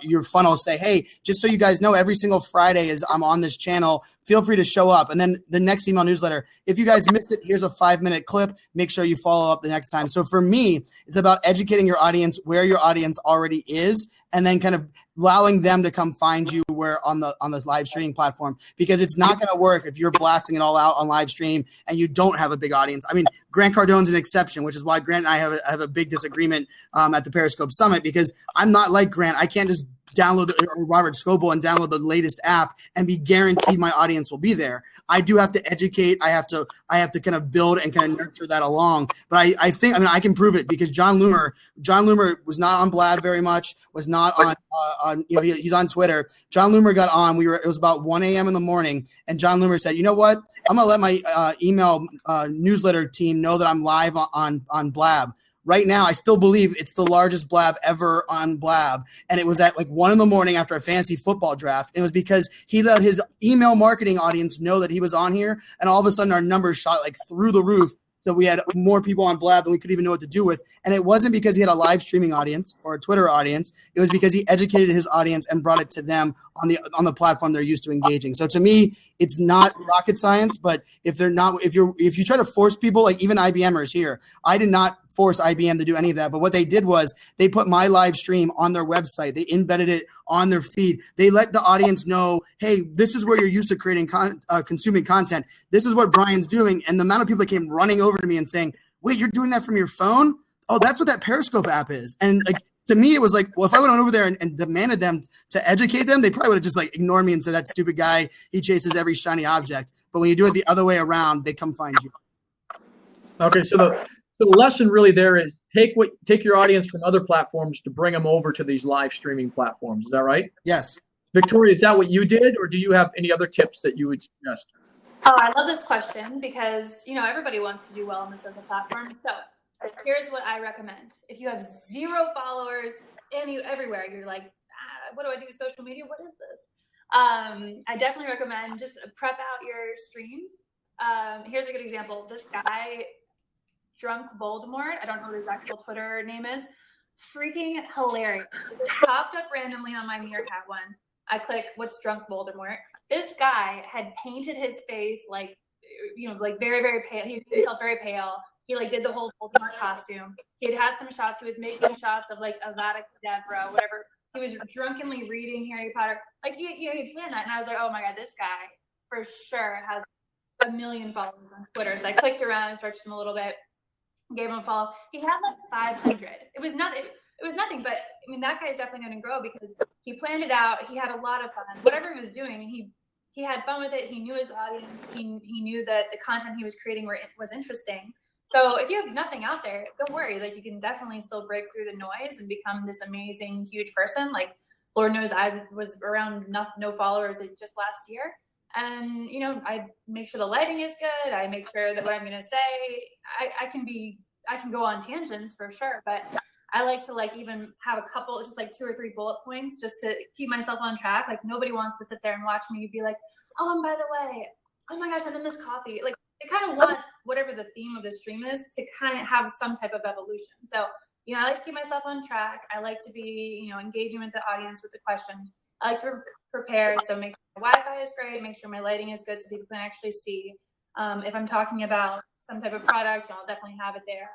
your funnel say, hey, just so you guys know, every single Friday I'm on this channel. Feel free to show up. And then the next email newsletter, if you guys missed it, here's a 5-minute clip. Make sure you follow up the next time. So for me, it's about educating your audience where your audience already is, and then kind of allowing them to come find you where on the live streaming platform, because it's not going to work if you're blasting it all out on live stream and you don't have a big audience. I mean, Grant Cardone's an exception, which is why Grant and I have a big disagreement at the Periscope Summit, because I'm not like Grant. I can't just download or Robert Scoble and download the latest app and be guaranteed my audience will be there. I do have to educate. I have to kind of build and kind of nurture that along. But I think I can prove it, because John Loomer was not on Blab very much, was not on he's on Twitter. John Loomer got on. It was about 1 a.m. in the morning, and John Loomer said, you know what? I'm gonna let my email newsletter team know that I'm live on Blab. Right now, I still believe it's the largest Blab ever on Blab. And it was at like 1 a.m. after a fantasy football draft. And it was because he let his email marketing audience know that he was on here. And all of a sudden, our numbers shot like through the roof. So we had more people on Blab than we could even know what to do with. And it wasn't because he had a live streaming audience or a Twitter audience. It was because he educated his audience and brought it to them on the platform they're used to engaging. So to me, it's not rocket science. But if you try to force people, like even IBMers here, I did not force IBM to do any of that. But what they did was they put my live stream on their website. They embedded it on their feed. They let the audience know, hey, this is where you're used to creating consuming content. This is what Brian's doing. And the amount of people that came running over to me and saying, wait, you're doing that from your phone? Oh, that's what that Periscope app is. And like, to me, it was like, well, if I went on over there and demanded them to educate them, they probably would have just like ignored me and said, that stupid guy, he chases every shiny object. But when you do it the other way around, they come find you. Okay, so the lesson really there is take your audience from other platforms to bring them over to these live streaming platforms. Is that right? Yes. Victoria, is that what you did, or do you have any other tips that you would suggest? Oh, I love this question because, everybody wants to do well on the social platforms. So here's what I recommend. If you have 0 followers everywhere, you're like, what do I do with social media? What is this? I definitely recommend just prep out your streams. Here's a good example. This guy, Drunk Voldemort, I don't know what his actual Twitter name is, freaking hilarious. It just popped up randomly on my Meerkat once. I click, what's Drunk Voldemort? This guy had painted his face like very, very pale. He made himself very pale. He did the whole Voldemort costume. He had some shots. He was making shots of Avada Kedavra, whatever. He was drunkenly reading Harry Potter. He planned that. And I was like, oh my God, this guy for sure has 1 million followers on Twitter. So I clicked around and searched him a little bit, gave him a follow. He had 500. It was nothing, but that guy is definitely going to grow because he planned it out. He had a lot of fun. Whatever he was doing, he had fun with it. He knew his audience. He knew that the content he was creating was interesting. So if you have nothing out there, don't worry. You can definitely still break through the noise and become this amazing, huge person. Lord knows I was around no followers just last year. And, I make sure the lighting is good. I make sure that what I'm going to say, I can be I can go on tangents for sure, but I like to like even have a couple, just like 2 or 3 bullet points just to keep myself on track. Like nobody wants to sit there and watch me be like, oh, and by the way, oh my gosh, and then this coffee. Like they kind of want whatever the theme of the stream is to kind of have some type of evolution. So, you know, I like to keep myself on track. I like to be, you know, engaging with the audience with the questions. I like to prepare. So make sure my Wi-Fi is great, make sure my lighting is good so people can actually see. If I'm talking about some type of product, I'll definitely have it there.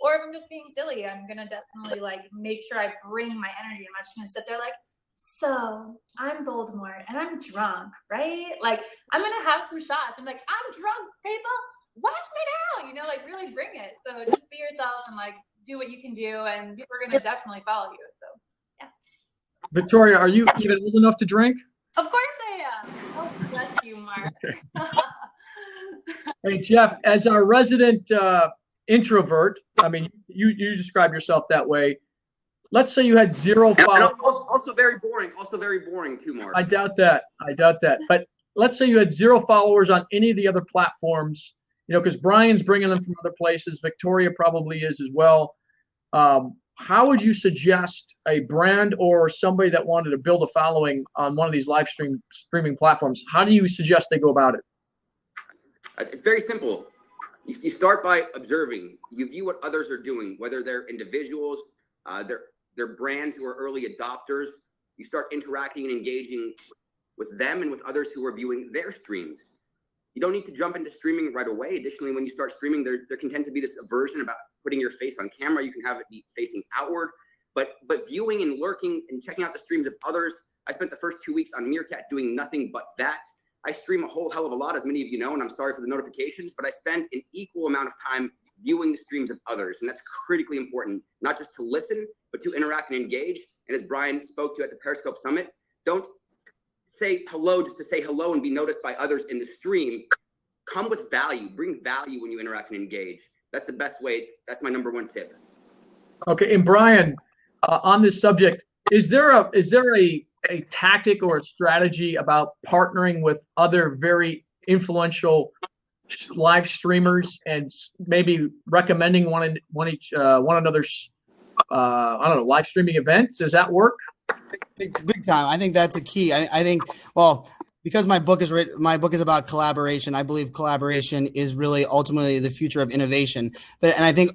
Or if I'm just being silly, I'm going to definitely like make sure I bring my energy. I'm not just going to sit there like, so I'm Voldemort and I'm drunk, right? Like I'm going to have some shots. I'm like, I'm drunk, people. Watch me now, you know, like really bring it. So just be yourself and like do what you can do and people are going to definitely follow you. So yeah. Victoria, are you even old enough to drink? Of course I am. Oh, bless you, Mark. Hey, Geoff, as our resident introvert, I mean, you describe yourself that way. Let's say you had 0 followers. Also very boring. Also very boring too, Mark. I doubt that. But let's say you had 0 followers on any of the other platforms, you know, because Brian's bringing them from other places. Victoria probably is as well. How would you suggest a brand or somebody that wanted to build a following on one of these live streaming platforms? How do you suggest they go about it? It's very simple. You start by observing. You view what others are doing, whether they're individuals, they're brands who are early adopters. You start interacting and engaging with them and with others who are viewing their streams. You don't need to jump into streaming right away. Additionally, when you start streaming, there can tend to be this aversion about putting your face on camera. You can have it be facing outward, but viewing and lurking and checking out the streams of others. I spent the first 2 weeks on Meerkat doing nothing but that. I stream a whole hell of a lot, as many of you know, and I'm sorry for the notifications, but I spend an equal amount of time viewing the streams of others. And that's critically important, not just to listen, but to interact and engage. And as Brian spoke to at the Periscope Summit, don't say hello just to say hello and be noticed by others in the stream. Come with value, bring value when you interact and engage. That's the best way. That's my #1 tip. Okay. And Brian, on this subject, is there a tactic or a strategy about partnering with other very influential live streamers and maybe recommending one another's I don't know, live streaming events? Does that work? Big time. I think that's a key. I think, well, because my book is about collaboration. I believe collaboration is really ultimately the future of innovation. And I think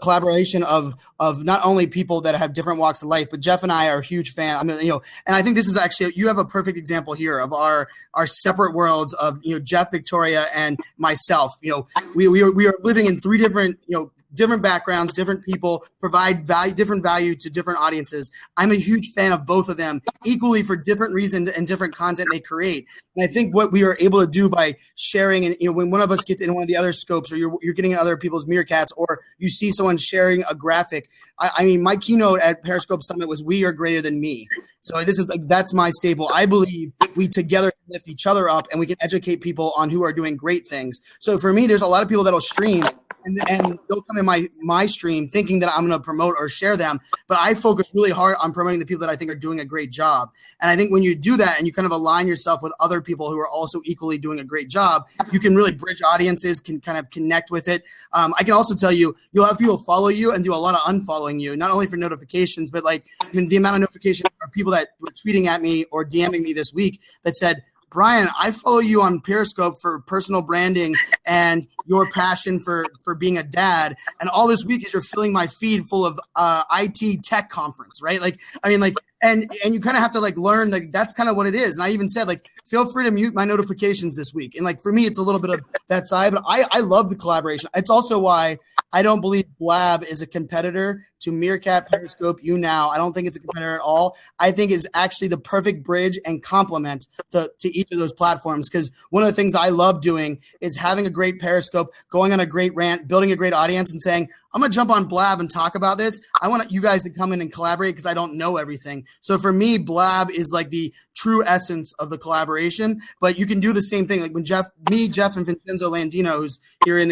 collaboration of not only people that have different walks of life, but Geoff and I are a huge fan. I mean, you know, and I think this is actually, you have a perfect example here of our separate worlds of, you know, Geoff, Victoria, and myself. You know, we are living in 3 different, you know, different backgrounds, different people, provide different value to different audiences. I'm a huge fan of both of them equally for different reasons and different content they create. And I think what we are able to do by sharing, and you know, when one of us gets in one of the other scopes, or you're getting in other people's Meerkats, or you see someone sharing a graphic. I mean, my keynote at Periscope Summit was "We are greater than me." So this is that's my staple. I believe we together lift each other up, and we can educate people on who are doing great things. So for me, there's a lot of people that'll stream. And they'll come in my stream thinking that I'm going to promote or share them. But I focus really hard on promoting the people that I think are doing a great job. And I think when you do that and you kind of align yourself with other people who are also equally doing a great job, you can really bridge audiences, can kind of connect with it. I can also tell you, you'll have people follow you and do a lot of unfollowing you, not only for notifications, but like, I mean, the amount of notifications are people that were tweeting at me or DMing me this week that said, Brian, I follow you on Periscope for personal branding and your passion for being a dad. And all this week is you're filling my feed full of IT tech conference, right? Like, I mean, like, and you kind of have to like learn that that's kind of what it is. And I even said, like, feel free to mute my notifications this week. And like, for me, it's a little bit of that side, but I love the collaboration. It's also why I don't believe Blab is a competitor to Meerkat, Periscope, YouNow. I don't think it's a competitor at all. I think it's actually the perfect bridge and complement to each of those platforms. Because one of the things I love doing is having a great Periscope, going on a great rant, building a great audience, and saying, I'm going to jump on Blab and talk about this. I want you guys to come in and collaborate because I don't know everything. So for me, Blab is like the true essence of the collaboration. But you can do the same thing. Like when Geoff, and Vincenzo Landino, who's here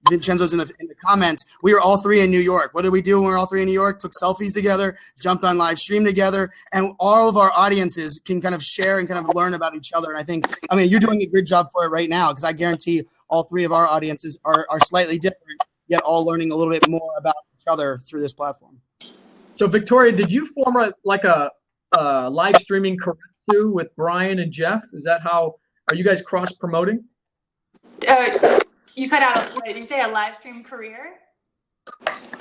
Vincenzo's in the comments. We were all 3 in New York. What did we do when we were all 3 in New York? Took selfies together, jumped on live stream together, and all of our audiences can kind of share and kind of learn about each other. And I mean, you're doing a good job for it right now because I guarantee all 3 of our audiences are slightly different. yet all learning a little bit more about each other through this platform. So Victoria, did you form a live streaming karetsu with Brian and Geoff? Is that how, are you guys cross promoting? You cut out, did you say a live stream career?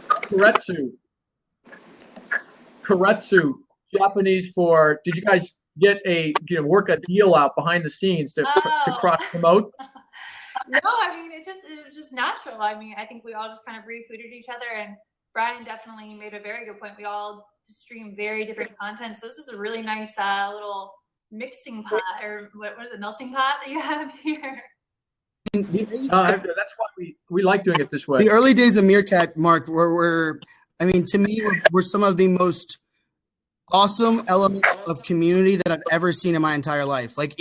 Karetsu, Japanese for, did you guys work a deal out behind the scenes to cross promote? No, I mean, it was just natural. I mean, I think we all just kind of retweeted each other, and Brian definitely made a very good point. We all stream very different content. So this is a really nice little mixing pot, or what was it, melting pot that you have here? That's why we like doing it this way. The early days of Meerkat, Mark, were to me, were some of the most awesome elements of community that I've ever seen in my entire life. Like,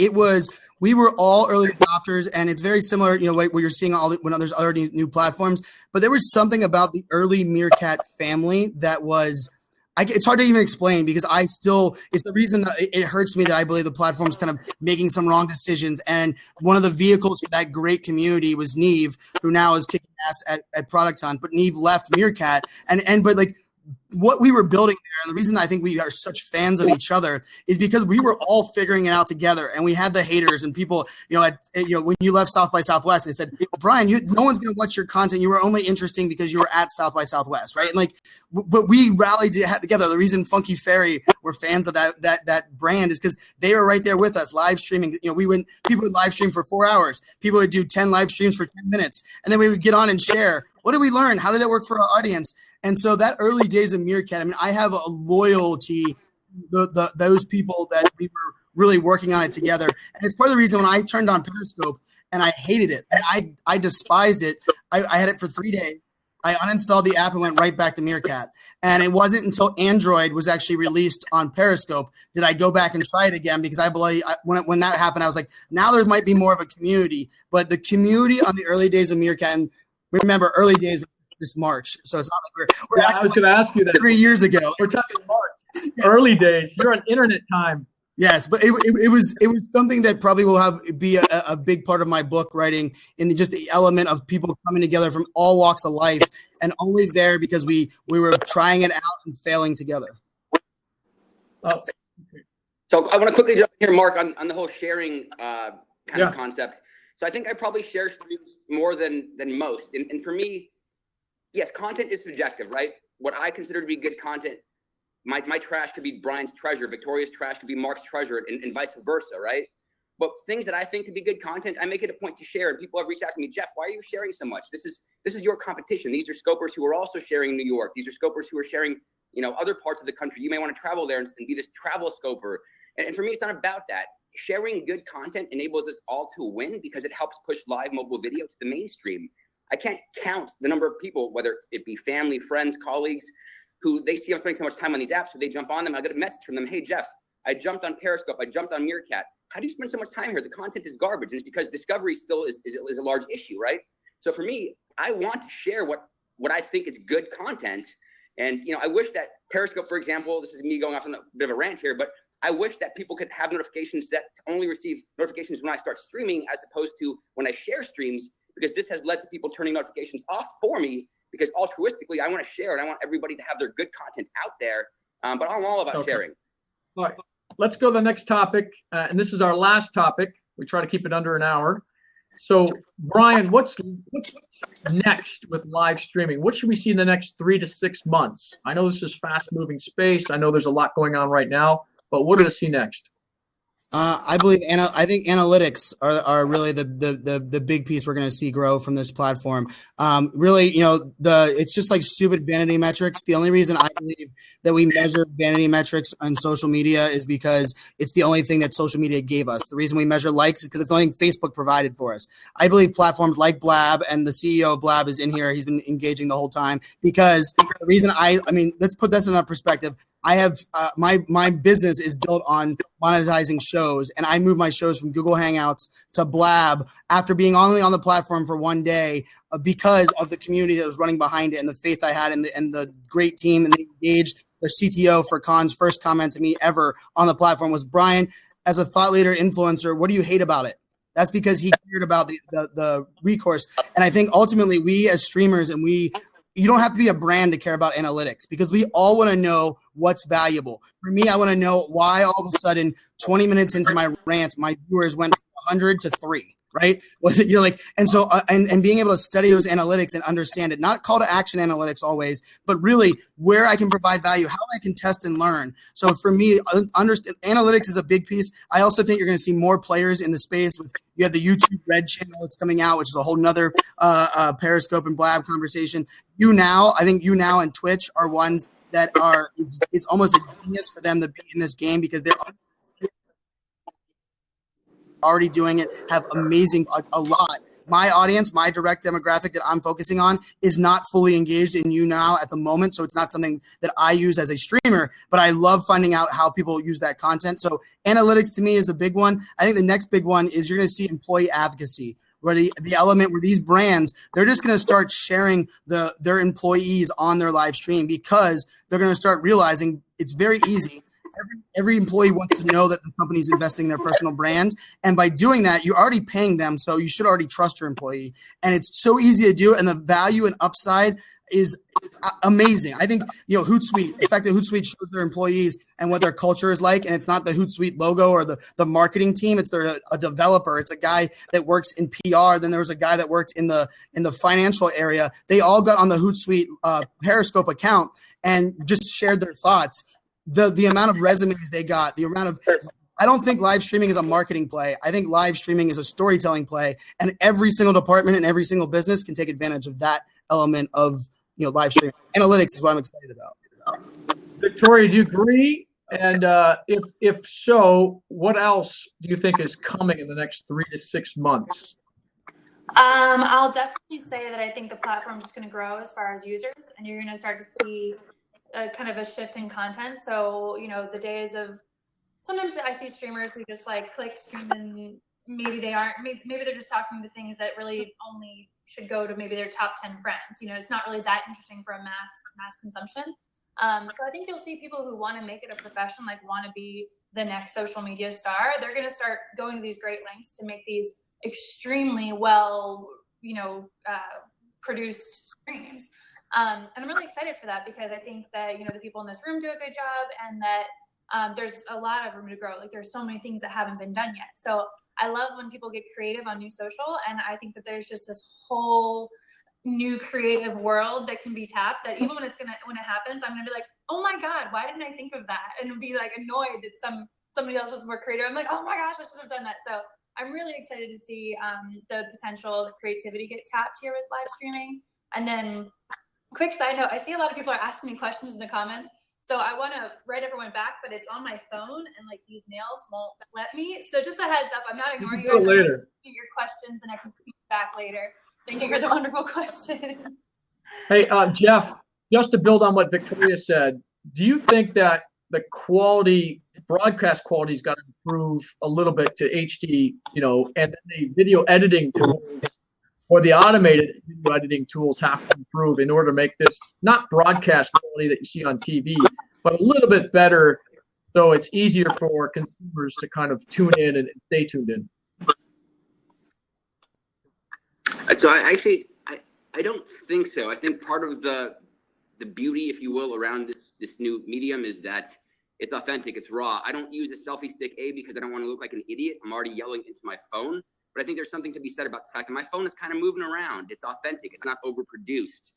we were all early adopters, and it's very similar, like what you're seeing when there's already new platforms. But there was something about the early Meerkat family that was, it's hard to even explain, because it's the reason that it hurts me that I believe the platform's kind of making some wrong decisions. And one of the vehicles for that great community was Neve, who now is kicking ass at Product Hunt. But Neve left Meerkat, but like, what we were building there, and the reason I think we are such fans of each other is because we were all figuring it out together, and we had the haters and people, when you left South by Southwest, they said, Brian, no one's going to watch your content. You were only interesting because you were at South by Southwest, right? And but we rallied together. The reason Funky Fairy were fans of that brand is because they were right there with us, live streaming. People would live stream for 4 hours. People would do 10 live streams for 10 minutes, and then we would get on and share. What did we learn? How did that work for our audience? And so that early days of Meerkat, I have a loyalty to those people that we were really working on it together. And it's part of the reason when I turned on Periscope and I hated it, and I despised it. I had it for 3 days. I uninstalled the app and went right back to Meerkat. And it wasn't until Android was actually released on Periscope did I go back and try it again, because I believe when that happened, I was like, now there might be more of a community. But the community on the early days of Meerkat, and remember, early days this March, so it's not like we're I was going to ask you that 3 years ago. We're talking March, early days. You're on internet time. Yes, but it was something that probably will be a big part of my book writing, in just the element of people coming together from all walks of life, and only there because we were trying it out and failing together. Oh. So I want to quickly jump in here, Mark, on the whole sharing kind of concept. So I think I probably share streams more than most. And for me, yes, content is subjective, right? What I consider to be good content, my trash could be Brian's treasure, Victoria's trash could be Mark's treasure, and vice versa, right? But things that I think to be good content, I make it a point to share. And people have reached out to me, Geoff, why are you sharing so much? This is your competition. These are scopers who are also sharing in New York. These are scopers who are sharing, other parts of the country. You may want to travel there and be this travel scoper. And for me, it's not about that. Sharing good content enables us all to win, because it helps push live mobile video to the mainstream. I can't count the number of people, whether it be family, friends, colleagues, who they see I'm spending so much time on these apps, so they jump on them. I get a message from them, hey, Geoff, I jumped on Periscope, I jumped on Meerkat. How do you spend so much time here? The content is garbage. And it's because discovery still is a large issue, right? So for me, I want to share what I think is good content. And, I wish that Periscope, for example, this is me going off on a bit of a rant here, but I wish that people could have notifications set to only receive notifications when I start streaming, as opposed to when I share streams, because this has led to people turning notifications off for me, because altruistically, I want to share and I want everybody to have their good content out there. But I'm all about sharing. All right, let's go to the next topic. And this is our last topic. We try to keep it under an hour. So Brian, what's next with live streaming? What should we see in the next 3 to 6 months? I know this is fast moving space. I know there's a lot going on right now. But what do we see next? I think analytics are really the big piece we're going to see grow from this platform. Really, it's just like stupid vanity metrics. The only reason I believe that we measure vanity metrics on social media is because it's the only thing that social media gave us. The reason we measure likes is because it's the only thing Facebook provided for us. I believe platforms like Blab, and the CEO of Blab is in here. He's been engaging the whole time, because the reason let's put this in that perspective. I have my business is built on monetizing shows, and I moved my shows from Google Hangouts to Blab after being only on the platform for 1 day, because of the community that was running behind it and the faith I had in the great team. And they engaged their CTO for Khan's first comment to me ever on the platform was, Brian, as a thought leader influencer, what do you hate about it? That's because he cared about the recourse. And I think ultimately we as streamers you don't have to be a brand to care about analytics, because we all want to know what's valuable. For me, I want to know why all of a sudden 20 minutes into my rant, my viewers went from 100 to 3, right? Was it, and so, and being able to study those analytics and understand it, not call to action analytics always, but really where I can provide value, how I can test and learn. So for me, analytics is a big piece. I also think you're going to see more players in the space. You have the YouTube Red channel that's coming out, which is a whole nother Periscope and Blab conversation. I think YouNow and Twitch are ones that are, it's almost a genius for them to be in this game, because they're already doing it, have amazing, a lot. My audience, my direct demographic that I'm focusing on is not fully engaged in YouNow at the moment. So it's not something that I use as a streamer, but I love finding out how people use that content. So analytics to me is the big one. I think the next big one is you're going to see employee advocacy, where the element where these brands, they're just going to start sharing their employees on their live stream, because they're going to start realizing it's very easy. Every employee wants to know that the company's investing in their personal brand. And by doing that, you're already paying them. So you should already trust your employee. And it's so easy to do. And the value and upside is amazing. I think, Hootsuite, the fact that Hootsuite shows their employees and what their culture is like, and it's not the Hootsuite logo or the marketing team, it's a developer. It's a guy that works in PR. Then there was a guy that worked in the financial area. They all got on the Hootsuite Periscope account and just shared their thoughts. The amount of resumes they got, I don't think live streaming is a marketing play. I think live streaming is a storytelling play, and every single department and every single business can take advantage of that element of, live streaming. Analytics is what I'm excited about. Victoria, do you agree? And if so, what else do you think is coming in the next 3 to 6 months? I'll definitely say that I think the platform is going to grow as far as users, and you're going to start to see kind of a shift in content. So, the days of, sometimes I see streamers who just click stream, and maybe they're just talking to things that really only should go to maybe their top 10 friends. It's not really that interesting for a mass consumption. So I think you'll see people who want to make it a profession, want to be the next social media star. They're going to start going to these great lengths to make these extremely well, produced streams. And I'm really excited for that, because I think that, the people in this room do a good job, and that there's a lot of room to grow. There's so many things that haven't been done yet. So I love when people get creative on new social, and I think that there's just this whole new creative world that can be tapped, that even when it happens, I'm gonna be like, oh my God, why didn't I think of that? And be annoyed that somebody else was more creative. I'm like, oh my gosh, I should have done that. So I'm really excited to see the potential of creativity get tapped here with live streaming. And then, quick side note, I see a lot of people are asking me questions in the comments. So I want to write everyone back, but it's on my phone, and these nails won't let me. So just a heads up, I'm not ignoring you guys. I'm later. Your questions, and I can put you back later. Thank you for the wonderful questions. Hey, Geoff, just to build on what Victoria said, do you think that the broadcast quality's got to improve a little bit to HD, and the video editing tools or the automated video editing tools have to improve in order to make this not broadcast quality that you see on TV, but a little bit better, so it's easier for consumers to kind of tune in and stay tuned in? So I don't think so. I think part of the beauty, if you will, around this new medium is that it's authentic, it's raw. I don't use a selfie stick, because I don't want to look like an idiot. I'm already yelling into my phone. But I think there's something to be said about the fact that my phone is kind of moving around. It's authentic. It's not overproduced.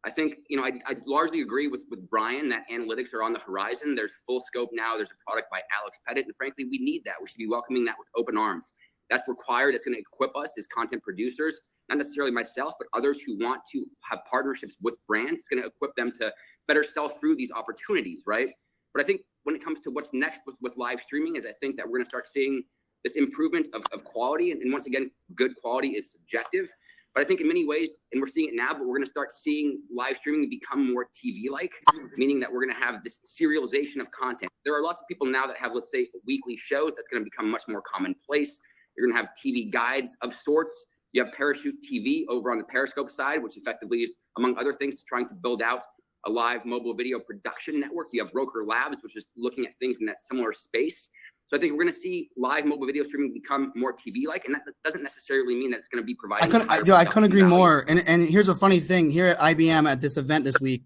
I think, I largely agree with Brian that analytics are on the horizon. There's Full Scope now. There's a product by Alex Pettit. And frankly, we need that. We should be welcoming that with open arms. That's required. It's going to equip us as content producers, not necessarily myself, but others who want to have partnerships with brands. It's going to equip them to better sell through these opportunities, right? But I think when it comes to what's next with live streaming is I think that we're going to start seeing this improvement of quality. And once again, good quality is subjective. But I think in many ways, and we're seeing it now, but we're going to start seeing live streaming become more TV-like, meaning that we're going to have this serialization of content. There are lots of people now that have, let's say, weekly shows. That's going to become much more commonplace. You're going to have TV guides of sorts. You have Parachute TV over on the Periscope side, which effectively is, among other things, trying to build out a live mobile video production network. You have Roker Labs, which is looking at things in that similar space. So I think we're going to see live mobile video streaming become more TV-like, and that doesn't necessarily mean that it's going to be providing. I couldn't agree more. And here's a funny thing here at IBM at this event this week.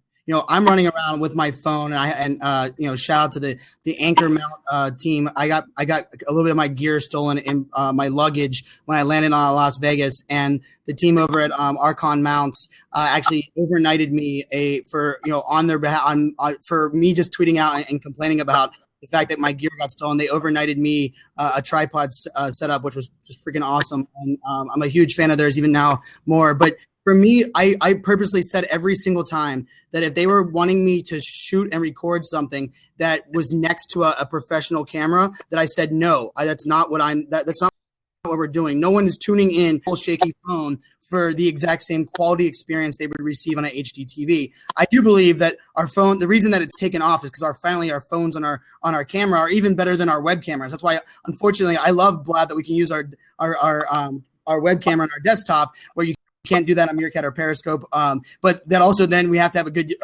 I'm running around with my phone, and shout out to the Anchor Mount team. I got a little bit of my gear stolen in my luggage when I landed on Las Vegas, and the team over at Archon Mounts actually overnighted me on their behalf for me just tweeting out and complaining about the fact that my gear got stolen. They overnighted me a tripod setup, which was just freaking awesome, and I'm a huge fan of theirs even now more. But for me, I purposely said every single time that if they were wanting me to shoot and record something that was next to a professional camera, that I said no. That's not what that's not what we're doing. No one is tuning in a shaky phone for the exact same quality experience they would receive on an HD TV. I do believe that our phone, the reason that it's taken off is because our phones on our camera are even better than our web cameras. That's why, unfortunately, I love Blab that we can use our web camera on our desktop, where you can't do that on Meerkat or Periscope. But that also then we have to have a good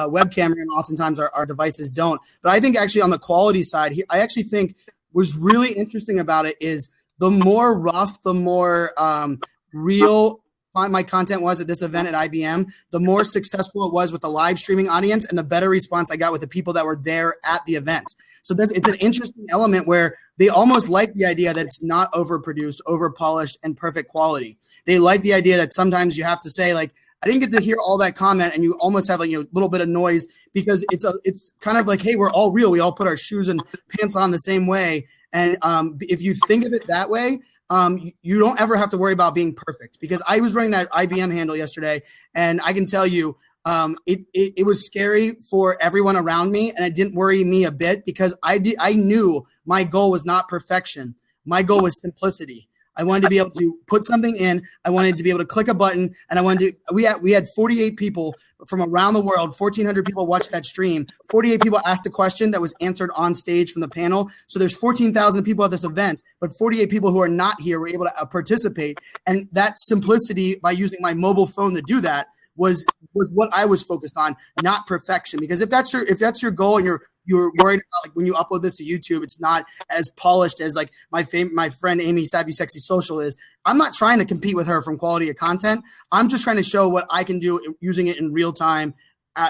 web camera, and oftentimes our devices don't. But I think actually on the quality side, I actually think what's really interesting about it is the more rough, the more real my content was at this event at IBM, the more successful it was with the live streaming audience, and the better response I got with the people that were there at the event. So it's an interesting element where they almost like the idea that it's not overproduced, overpolished, and perfect quality. They like the idea that sometimes you have to say, like, I didn't get to hear all that comment, and you almost have a little bit of noise, because it's kind of like, hey, we're all real. We all put our shoes and pants on the same way. And if you think of it that way, you don't ever have to worry about being perfect, because I was running that IBM handle yesterday, and I can tell you it was scary for everyone around me, and it didn't worry me a bit, because I knew my goal was not perfection. My goal was simplicity. I wanted to be able to put something in. I wanted to be able to click a button, and we had 48 people from around the world, 1,400 people watched that stream. 48 people asked a question that was answered on stage from the panel. So there's 14,000 people at this event, but 48 people who are not here were able to participate. And that simplicity, by using my mobile phone to do that, was what I was focused on, not perfection. Because if that's your goal, and you're worried about, like, when you upload this to YouTube, it's not as polished as like my friend Amy Savvy Sexy Social is. I'm not trying to compete with her from quality of content. I'm just trying to show what I can do using it in real time,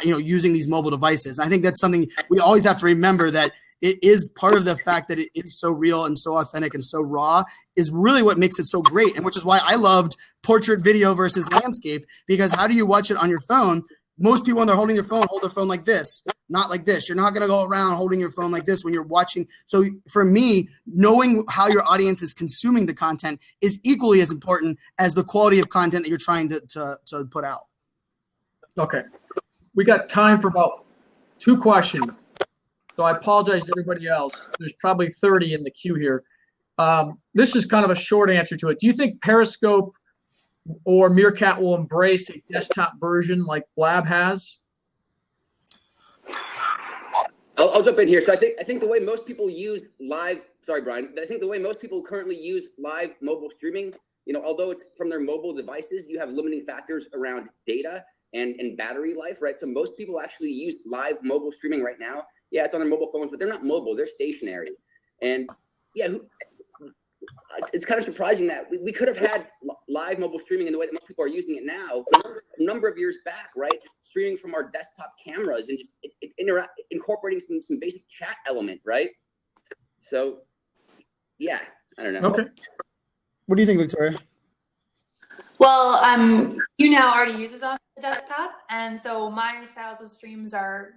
using these mobile devices. And I think that's something we always have to remember, that it is part of the fact that it is so real and so authentic and so raw is really what makes it so great. And which is why I loved portrait video versus landscape, because how do you watch it on your phone? Most people, when they're holding their phone, hold their phone like this, not like this. You're not going to go around holding your phone like this when you're watching. So for me, knowing how your audience is consuming the content is equally as important as the quality of content that you're trying to put out. Okay. We got time for about 2 questions. So I apologize to everybody else. There's probably 30 in the queue here. This is kind of a short answer to it. Do you think Periscope or Meerkat will embrace a desktop version like Blab has? I'll jump in here. So I think the way most people use live, sorry, Brian, I think the way most people currently use live mobile streaming, although it's from their mobile devices, you have limiting factors around data and battery life, right? So most people actually use live mobile streaming right now. Yeah, it's on their mobile phones, but they're not mobile, they're stationary. And yeah, it's kind of surprising that we could have had live mobile streaming in the way that most people are using it now a number of years back, right? Just streaming from our desktop cameras and just incorporating some basic chat element, right? So, yeah, I don't know. Okay. What do you think, Victoria? Well, you now already uses on the desktop, and so my styles of streams are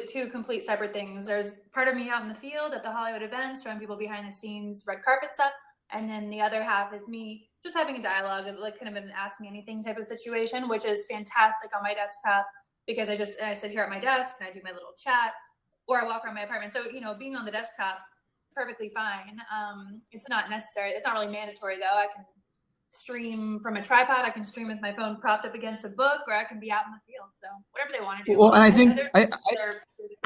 two complete separate things. There's part of me out in the field at the Hollywood events, showing people behind the scenes red carpet stuff, and then the other half is me just having a dialogue, like kind of an ask me anything type of situation, which is fantastic on my desktop, because I sit here at my desk and I do my little chat, or I walk around my apartment. So being on the desktop, perfectly fine. It's not necessary. It's not really mandatory though. I can stream from a tripod. I can stream with my phone propped up against a book, or I can be out in the field. So whatever they want to do. Well, and I think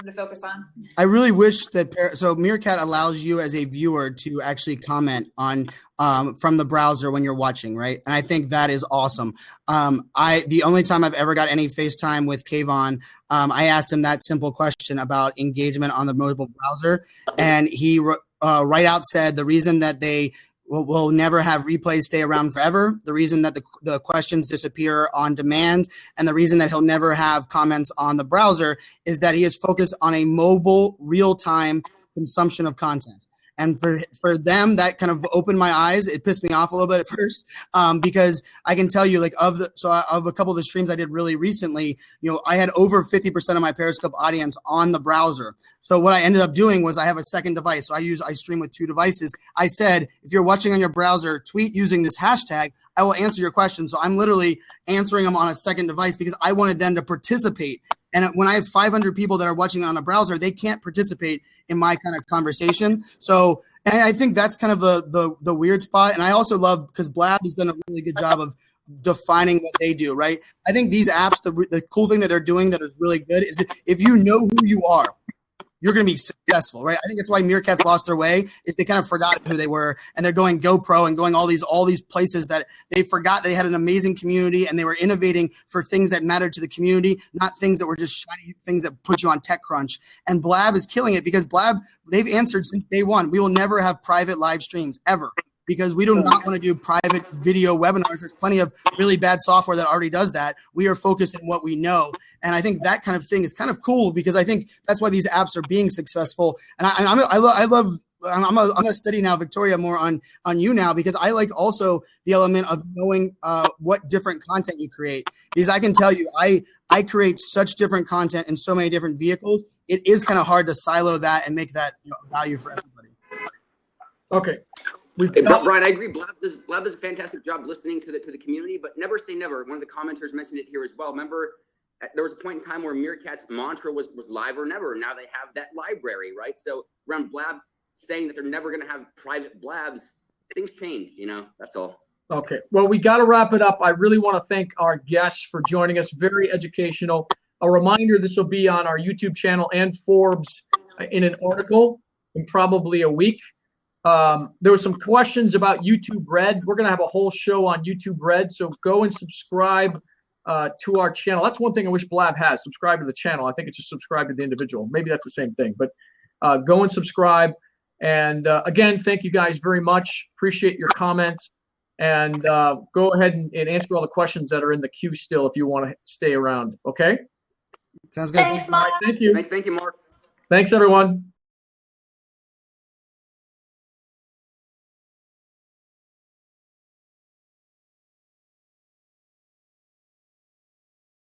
to focus on. I really wish that so Meerkat allows you as a viewer to actually comment on from the browser when you're watching, right? And I think that is awesome. The only time I've ever got any FaceTime with Kayvon, I asked him that simple question about engagement on the mobile browser, and he right out said the reason that they will never have replays stay around forever, the reason that the questions disappear on demand, and the reason that he'll never have comments on the browser is that he is focused on a mobile, real-time consumption of content. And for them, that kind of opened my eyes. It pissed me off a little bit at first because I can tell you, like, of a couple of the streams I did really recently, I had over 50% of my Periscope audience on the browser. So what I ended up doing was I have a second device. So I stream with two devices. I said, if you're watching on your browser, tweet using this hashtag. I will answer your questions. So I'm literally answering them on a second device because I wanted them to participate. And when I have 500 people that are watching on a browser, they can't participate in my kind of conversation. So, and I think that's kind of the weird spot. And I also love, because Blab has done a really good job of defining what they do, right? I think these apps, the cool thing that they're doing that is really good is if you know who you are, you're going to be successful, right? I think that's why Meerkats lost their way, is they kind of forgot who they were, and they're going GoPro and going all these places that they forgot they had an amazing community, and they were innovating for things that mattered to the community, not things that were just shiny things that put you on TechCrunch. And Blab is killing it because Blab, they've answered since day one. We will never have private live streams ever, because we do not want to do private video webinars. There's plenty of really bad software that already does that. We are focused on what we know. And I think that kind of thing is kind of cool, because I think that's why these apps are being successful. And I'm going to study now, Victoria, more on you now, because I like also the element of knowing what different content you create. Because I can tell you, I create such different content in so many different vehicles. It is kind of hard to silo that and make that value for everybody. Okay. Hey, Brian, I agree. Blab does a fantastic job listening to the community, but never say never. One of the commenters mentioned it here as well. Remember, there was a point in time where Meerkat's mantra was live or never. Now they have that library, right? So around Blab saying that they're never going to have private Blabs, things change, that's all. Okay. Well, we got to wrap it up. I really want to thank our guests for joining us. Very educational. A reminder, this will be on our YouTube channel and Forbes in an article in probably a week. There were some questions about YouTube Red. We're going to have a whole show on YouTube Red, so go and subscribe to our channel. That's one thing I wish Blab has. Subscribe to the channel. I think it's just subscribe to the individual. Maybe that's the same thing, but go and subscribe. And again, thank you guys very much. Appreciate your comments. And go ahead and answer all the questions that are in the queue still if you want to stay around. Okay? Sounds good. Thanks, Mark. Thank you. Thank you, Mark. Thanks, everyone.